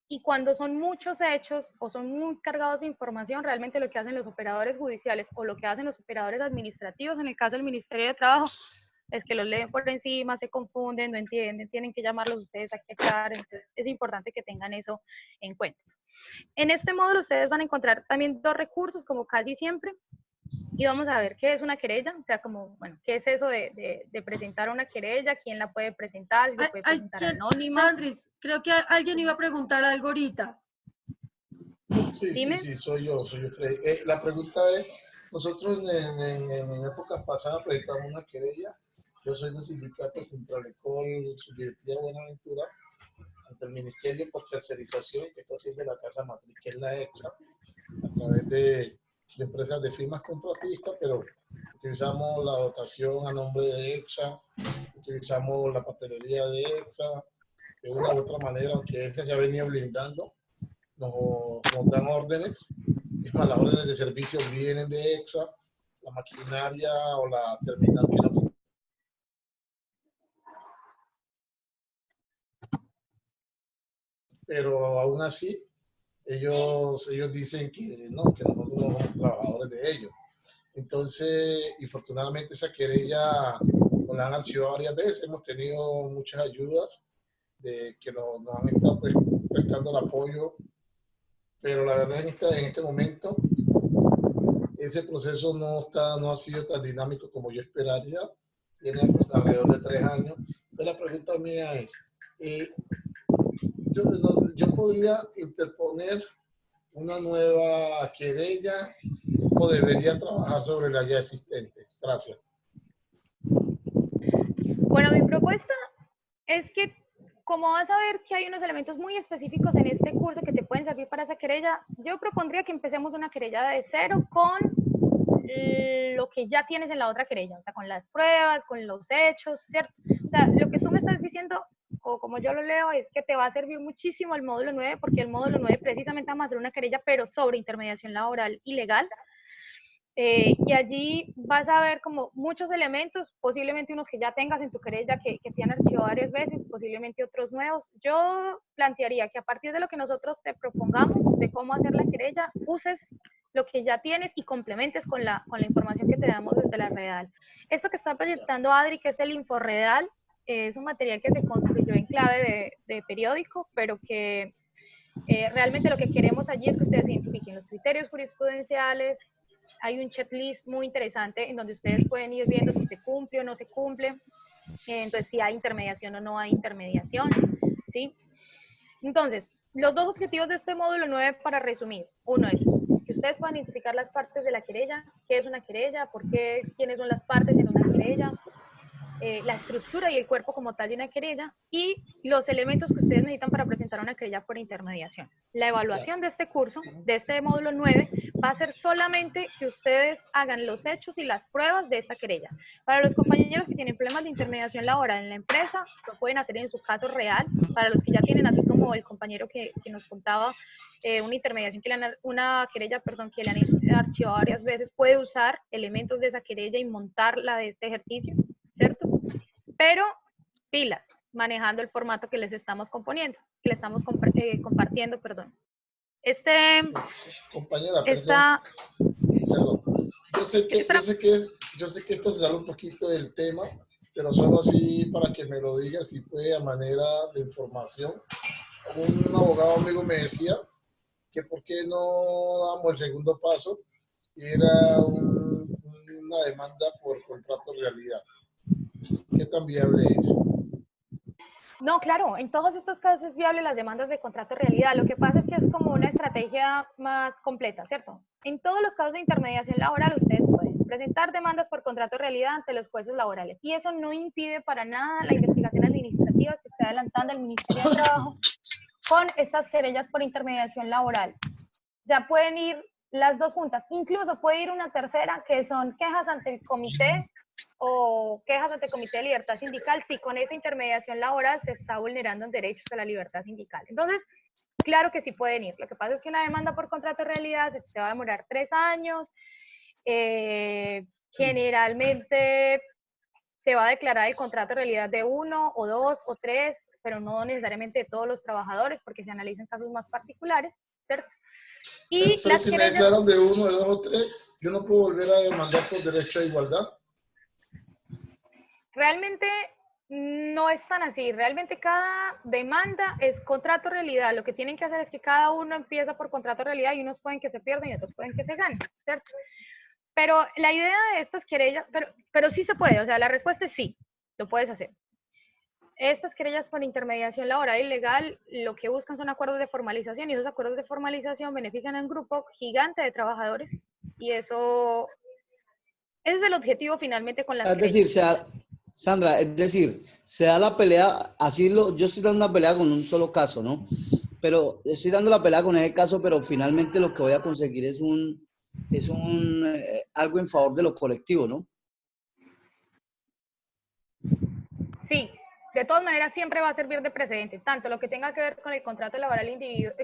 Y cuando son muchos hechos o son muy cargados de información, realmente lo que hacen los operadores judiciales o lo que hacen los operadores administrativos, en el caso del Ministerio de Trabajo, es que los leen por encima, se confunden, no entienden, tienen que llamarlos ustedes a que aclaren. Entonces es importante que tengan eso en cuenta. En este módulo ustedes van a encontrar también dos recursos, como casi siempre, y vamos a ver qué es una querella, o sea, como, bueno, qué es eso de presentar una querella, quién la puede presentar, si se puede presentar anónima. Sandris, creo que alguien iba a preguntar algo ahorita. Sí, Dime. sí, soy yo, Freddy. La pregunta es, nosotros en épocas pasadas presentamos una querella. Yo soy del sindicato Centralecol, subdirectiva Buenaventura, ante el Ministerio por Tercerización que está haciendo la casa matriz, que es la EXA, a través de empresas de firmas contratistas, pero utilizamos la dotación a nombre de EXA, utilizamos la papelería de EXA, de una u otra manera, aunque EXA se ha venido blindando, nos dan órdenes, es más, las órdenes de servicio vienen de EXA, la maquinaria o la terminal que no. Pero aún así, ellos dicen que nosotros no somos trabajadores de ellos. Entonces, infortunadamente esa querella nos la han archivado varias veces, hemos tenido muchas ayudas de que nos han estado prestando el apoyo, pero la verdad en este momento ese proceso no ha sido tan dinámico como yo esperaría. Tiene pues, alrededor de 3 años. Entonces la pregunta mía es, yo podría interponer una nueva querella o debería trabajar sobre la ya existente. Gracias. Bueno, mi propuesta es que, como vas a ver que hay unos elementos muy específicos en este curso que te pueden servir para esa querella, yo propondría que empecemos una querella de cero con lo que ya tienes en la otra querella, o sea, con las pruebas, con los hechos, ¿cierto? O sea, lo que tú me estás diciendo, o como yo lo leo, es que te va a servir muchísimo el módulo 9, porque el módulo 9 precisamente vamos a hacer una querella, pero sobre intermediación laboral ilegal. Y allí vas a ver como muchos elementos, posiblemente unos que ya tengas en tu querella que te han archivado varias veces, posiblemente otros nuevos. Yo plantearía que a partir de lo que nosotros te propongamos de cómo hacer la querella, uses lo que ya tienes y complementes con la información que te damos desde la Redal. Esto que está proyectando Adri, que es el Inforredal, es un material que se construyó en clave de periódico, pero que realmente lo que queremos allí es que ustedes identifiquen los criterios jurisprudenciales. Hay un checklist muy interesante en donde ustedes pueden ir viendo si se cumple o no se cumple, entonces si hay intermediación o no hay intermediación, ¿sí? Entonces, los dos objetivos de este módulo 9, para resumir, uno es que ustedes puedan identificar las partes de la querella, qué es una querella, por qué, quiénes son las partes en una querella, la estructura y el cuerpo como tal de una querella y los elementos que ustedes necesitan para presentar una querella por intermediación. La evaluación de este curso, de este módulo 9, va a ser solamente que ustedes hagan los hechos y las pruebas de esta querella. Para los compañeros que tienen problemas de intermediación laboral en la empresa, lo pueden hacer en su caso real. Para los que ya tienen, así como el compañero que nos contaba, una intermediación una querella, perdón, que le han archivado varias veces, puede usar elementos de esa querella y montarla de este ejercicio, ¿cierto? Pero pilas, manejando el formato que les estamos compartiendo, perdón. Compañera, perdón. Yo sé que esto se sale un poquito del tema, pero solo así para que me lo digas, si puede, a manera de información. Un abogado amigo me decía que por qué no damos el segundo paso, y era una demanda por contrato de realidad. ¿Qué tan viable es? No, claro, en todos estos casos es viable las demandas de contrato de realidad. Lo que pasa es que es como una estrategia más completa, ¿cierto? En todos los casos de intermediación laboral, ustedes pueden presentar demandas por contrato de realidad ante los jueces laborales. Y eso no impide para nada la investigación administrativa que está adelantando el Ministerio de Trabajo con estas querellas por intermediación laboral. Ya pueden ir las dos juntas. Incluso puede ir una tercera, que son quejas ante el comité o quejas ante el Comité de Libertad Sindical, si con esa intermediación laboral se está vulnerando derechos a la libertad sindical. Entonces, claro que sí pueden ir. Lo que pasa es que una demanda por contrato de realidad se va a demorar 3 años. Generalmente se va a declarar el contrato de realidad de 1 o 2 o 3, pero no necesariamente de todos los trabajadores, porque se analizan casos más particulares, ¿cierto? Y pero si me declaran de 1, de 2 o 3, ¿yo no puedo volver a demandar por derecho a igualdad? Realmente no es tan así. Realmente cada demanda es contrato realidad. Lo que tienen que hacer es que cada uno empieza por contrato realidad y unos pueden que se pierdan y otros pueden que se ganen, ¿cierto? Pero la idea de estas querellas, pero sí se puede, o sea, la respuesta es sí, lo puedes hacer. Estas querellas por intermediación laboral ilegal lo que buscan son acuerdos de formalización y esos acuerdos de formalización benefician a un grupo gigante de trabajadores y ese es el objetivo finalmente con las querellas. Es decir, Sandra, es decir, se da la pelea, yo estoy dando una pelea con un solo caso, ¿no? Pero estoy dando la pelea con ese caso, pero finalmente lo que voy a conseguir es algo en favor de lo colectivo, ¿no? Sí, de todas maneras siempre va a servir de precedente, tanto lo que tenga que ver con el contrato laboral individual,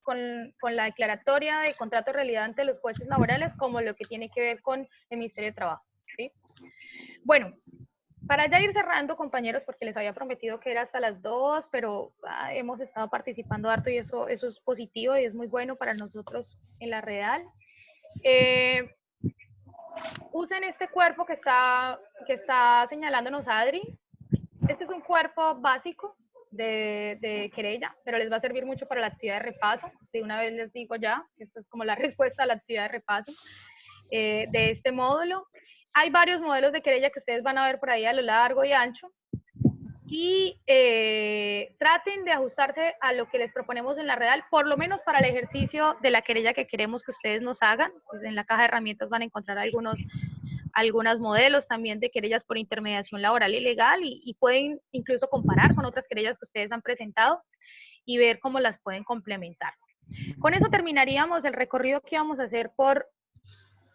con la declaratoria de contrato de realidad ante los jueces laborales, como lo que tiene que ver con el Ministerio de Trabajo, ¿sí? Bueno, para ya ir cerrando, compañeros, porque les había prometido que era hasta las 2, pero hemos estado participando harto y eso es positivo y es muy bueno para nosotros en la Redal. Usen este cuerpo que está señalándonos Adri. Este es un cuerpo básico de querella, pero les va a servir mucho para la actividad de repaso. De una vez les digo ya, esta es como la respuesta a la actividad de repaso de este módulo. Hay varios modelos de querella que ustedes van a ver por ahí a lo largo y ancho. Y traten de ajustarse a lo que les proponemos en la Redal, por lo menos para el ejercicio de la querella que queremos que ustedes nos hagan. Pues en la caja de herramientas van a encontrar algunos modelos también de querellas por intermediación laboral ilegal y pueden incluso comparar con otras querellas que ustedes han presentado y ver cómo las pueden complementar. Con eso terminaríamos el recorrido que íbamos a hacer por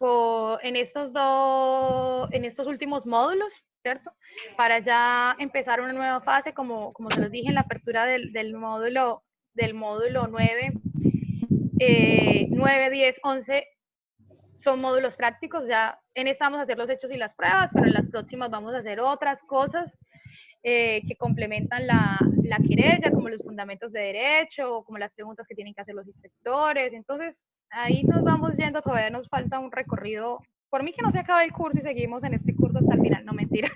en estos últimos módulos, ¿cierto? Para ya empezar una nueva fase, como se los dije en la apertura del módulo 9, 9, 10, 11 son módulos prácticos. Ya en esta vamos a hacer los hechos y las pruebas, pero en las próximas vamos a hacer otras cosas que complementan la querella, como los fundamentos de derecho, como las preguntas que tienen que hacer los inspectores. Entonces, ahí nos vamos yendo, todavía nos falta un recorrido. Por mí que no se acaba el curso y seguimos en este curso hasta el final, no mentiras.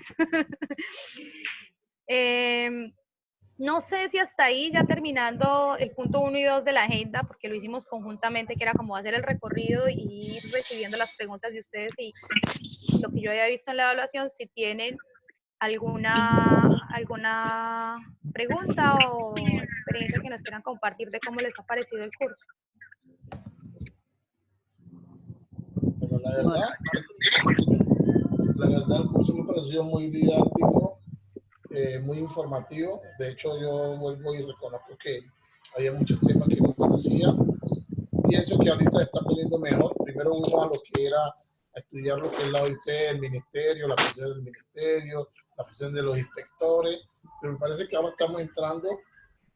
No sé si hasta ahí, ya terminando el punto 1 y 2 de la agenda, porque lo hicimos conjuntamente, que era como hacer el recorrido y ir recibiendo las preguntas de ustedes y lo que yo había visto en la evaluación, si tienen alguna pregunta o experiencia que nos quieran compartir de cómo les ha parecido el curso. Bueno, la verdad el curso me pareció muy didáctico, muy informativo. De hecho, yo vuelvo y reconozco que había muchos temas que no conocía. Pienso que ahorita se está poniendo mejor. Primero fuimos a lo que era a estudiar lo que es la OIT, el ministerio, la función del ministerio, la función de los inspectores, pero me parece que ahora estamos entrando,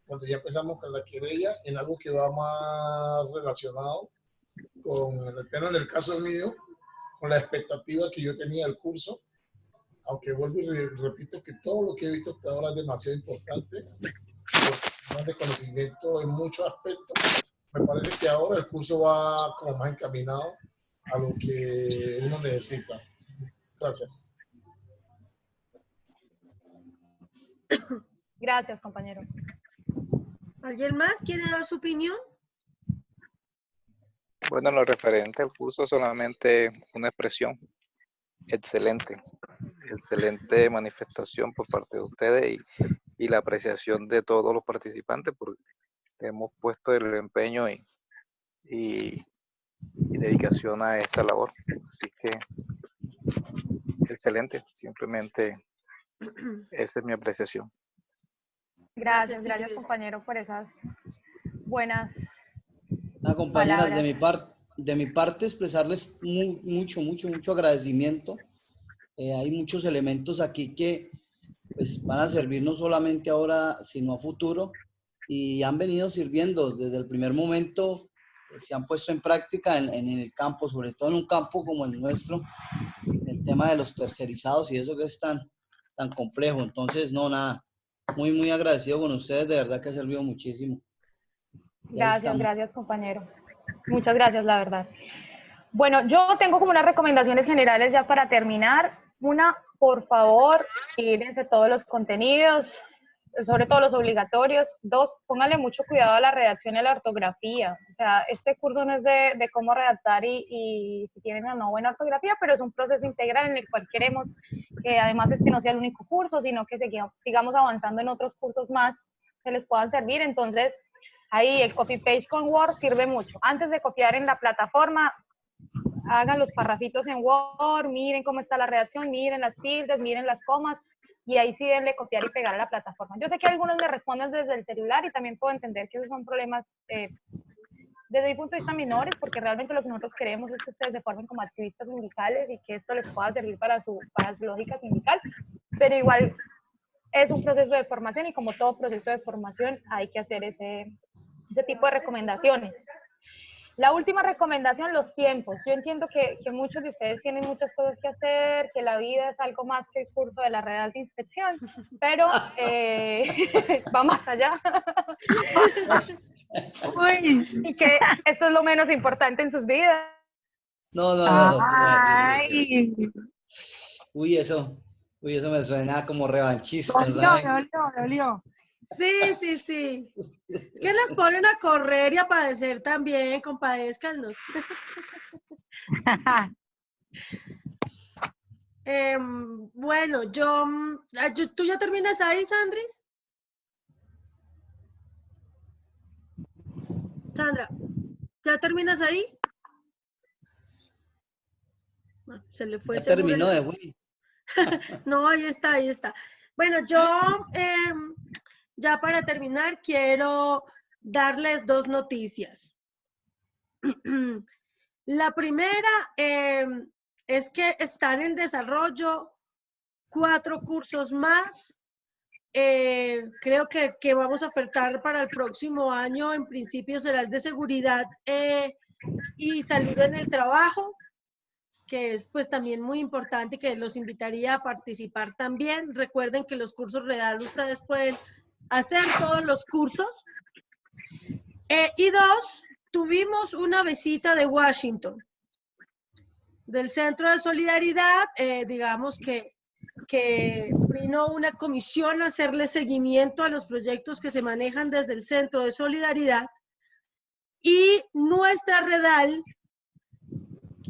cuando ya empezamos con la querella, en algo que va más relacionado con, en el caso mío, con la expectativa que yo tenía del curso, aunque vuelvo y repito que todo lo que he visto hasta ahora es demasiado importante, más desconocimiento en muchos aspectos. Me parece que ahora el curso va como más encaminado a lo que uno necesita. Gracias. Gracias, compañero. ¿Alguien más quiere dar su opinión? Bueno, en lo referente al curso, solamente una expresión. Excelente. Excelente manifestación por parte de ustedes y la apreciación de todos los participantes, porque hemos puesto el empeño y dedicación a esta labor. Así que excelente, simplemente esa es mi apreciación. Gracias, compañero, por esas buenas compañeras, palabras. de mi parte expresarles mucho agradecimiento. Hay muchos elementos aquí que pues, van a servir no solamente ahora, sino a futuro, y han venido sirviendo desde el primer momento. Se han puesto en práctica en el campo, sobre todo en un campo como el nuestro, el tema de los tercerizados y eso que es tan complejo. Entonces, no, nada, muy agradecido con ustedes, de verdad que ha servido muchísimo. Gracias, compañero. Muchas gracias, la verdad. Bueno, yo tengo como unas recomendaciones generales ya para terminar. Una, por favor, mírense todos los contenidos, sobre todo los obligatorios. Dos, pónganle mucho cuidado a la redacción y a la ortografía. O sea, este curso no es de cómo redactar y si tienen o no buena ortografía, pero es un proceso integral en el cual queremos que además es que no sea el único curso, sino que sigamos avanzando en otros cursos más que les puedan servir. Entonces, ahí el copy-paste con Word sirve mucho. Antes de copiar en la plataforma, hagan los parrafitos en Word, miren cómo está la redacción, miren las tildes, miren las comas, y ahí sí denle copiar y pegar a la plataforma. Yo sé que algunos me responden desde el celular y también puedo entender que esos son problemas desde mi punto de vista menores, porque realmente lo que nosotros queremos es que ustedes se formen como activistas sindicales y que esto les pueda servir para su lógica sindical, pero igual es un proceso de formación y como todo proceso de formación hay que hacer ese tipo de recomendaciones. La última recomendación, los tiempos. Yo entiendo que muchos de ustedes tienen muchas cosas que hacer, que la vida es algo más que el curso de la Real de Inspección, pero va más allá. Y que eso es lo menos importante en sus vidas. No. Ay. Uy, eso me suena como revanchista, ¿sabes? Dolió. Sí. Es que las ponen a correr y a padecer también, compadézcanos. Bueno, ¿tú ya terminas ahí, Sandris? Sandra, ¿ya terminas ahí? Se le fue. Ya terminó de güey. No, ahí está. Bueno, yo ya para terminar quiero darles dos noticias. La primera es que están en desarrollo 4 cursos más. Creo que vamos a ofertar para el próximo año. En principio será el de seguridad y salud en el trabajo, que es pues también muy importante, que los invitaría a participar también. Recuerden que los cursos real ustedes pueden hacer todos los cursos. Y 2, tuvimos una visita de Washington, del Centro de Solidaridad, digamos que vino una comisión a hacerle seguimiento a los proyectos que se manejan desde el Centro de Solidaridad, y nuestra Redal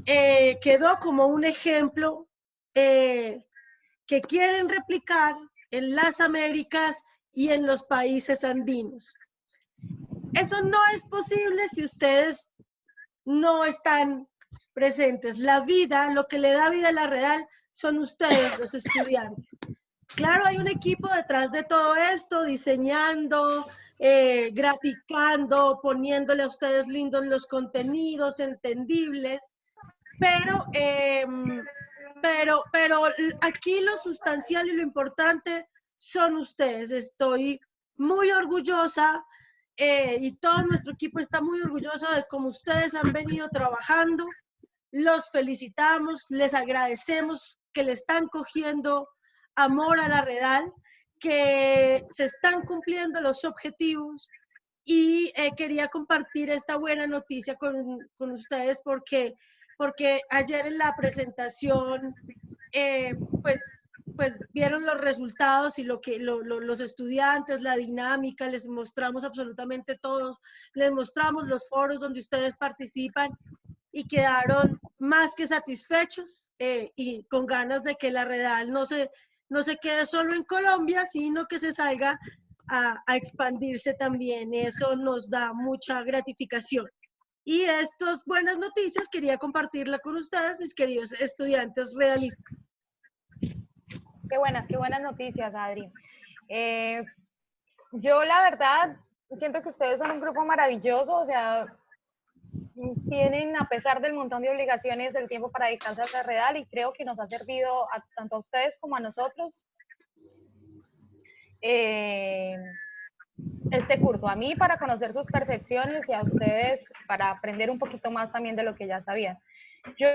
quedó como un ejemplo que quieren replicar en las Américas y en los países andinos. Eso no es posible si ustedes no están presentes. La vida, lo que le da vida a la Redal son ustedes, los estudiantes. Claro, hay un equipo detrás de todo esto, diseñando, graficando, poniéndole a ustedes lindos los contenidos, entendibles, pero aquí lo sustancial y lo importante son ustedes. Estoy muy orgullosa y todo nuestro equipo está muy orgulloso de cómo ustedes han venido trabajando. Los felicitamos, les agradecemos que le están cogiendo amor a la Redal, que se están cumpliendo los objetivos, y quería compartir esta buena noticia con ustedes porque ayer en la presentación pues vieron los resultados y los estudiantes, la dinámica, les mostramos absolutamente todos, les mostramos los foros donde ustedes participan y quedaron más que satisfechos y con ganas de que la Redal no se quede solo en Colombia, sino que se salga a expandirse también. Eso nos da mucha gratificación. Y estas buenas noticias quería compartirla con ustedes, mis queridos estudiantes redalistas. Qué buenas noticias, Adri. Yo la verdad siento que ustedes son un grupo maravilloso, o sea, tienen, a pesar del montón de obligaciones, el tiempo para dedicarse a la Redal, y creo que nos ha servido tanto a ustedes como a nosotros este curso. A mí para conocer sus percepciones y a ustedes para aprender un poquito más también de lo que ya sabían. Yo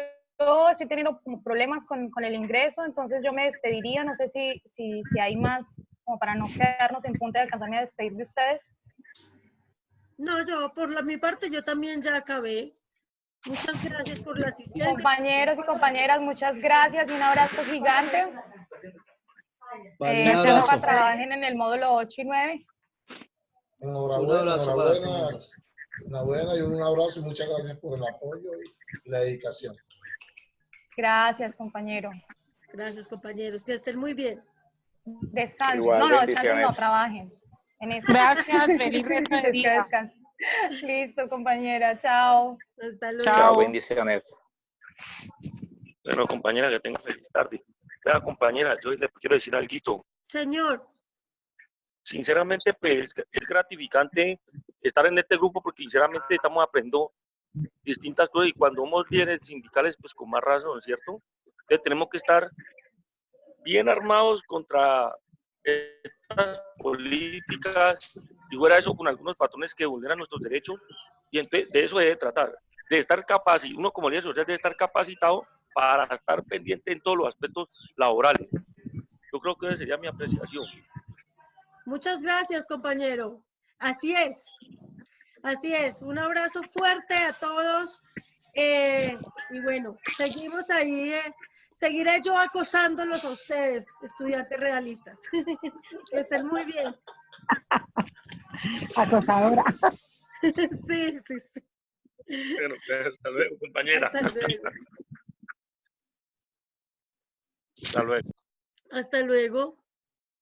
estoy teniendo problemas con el ingreso, entonces yo me despediría. No sé si hay más, como para no quedarnos en punto de alcanzarme a despedir de ustedes. No, yo por mi parte yo también ya acabé. Muchas gracias por la asistencia. Compañeros y compañeras, muchas gracias y un abrazo gigante. Vale, un abrazo. Trabajen en el módulo 8 y 9. Enhorabuena y un abrazo y muchas gracias por el apoyo y la dedicación. Gracias, compañero. Gracias, compañeros. Que estén muy bien. Descansen. Igual, no, descansen, no, trabajen. Gracias, feliz resto de día. Listo, compañera. Chao. Hasta luego. Chao, bendiciones. Bueno, compañera, que tenga feliz tarde. Vea, compañera, yo le quiero decir algo. Señor. Sinceramente, pues, es gratificante estar en este grupo porque sinceramente estamos aprendiendo distintas cosas, y cuando somos líderes sindicales, pues con más razón, ¿cierto? Entonces tenemos que estar bien armados contra estas políticas, y fuera de eso con algunos patrones que vulneran nuestros derechos, y entonces de eso debe tratar, de estar capacitado, uno como líder social debe estar capacitado para estar pendiente en todos los aspectos laborales. Yo creo que esa sería mi apreciación. Muchas gracias, compañero. Así es. Así es. Un abrazo fuerte a todos. Y bueno, seguimos ahí. Seguiré yo acosándolos a ustedes, estudiantes redalistas. Que estén muy bien. Acosadora. Sí. Bueno, hasta luego, compañera. Hasta luego. Hasta luego. Hasta luego.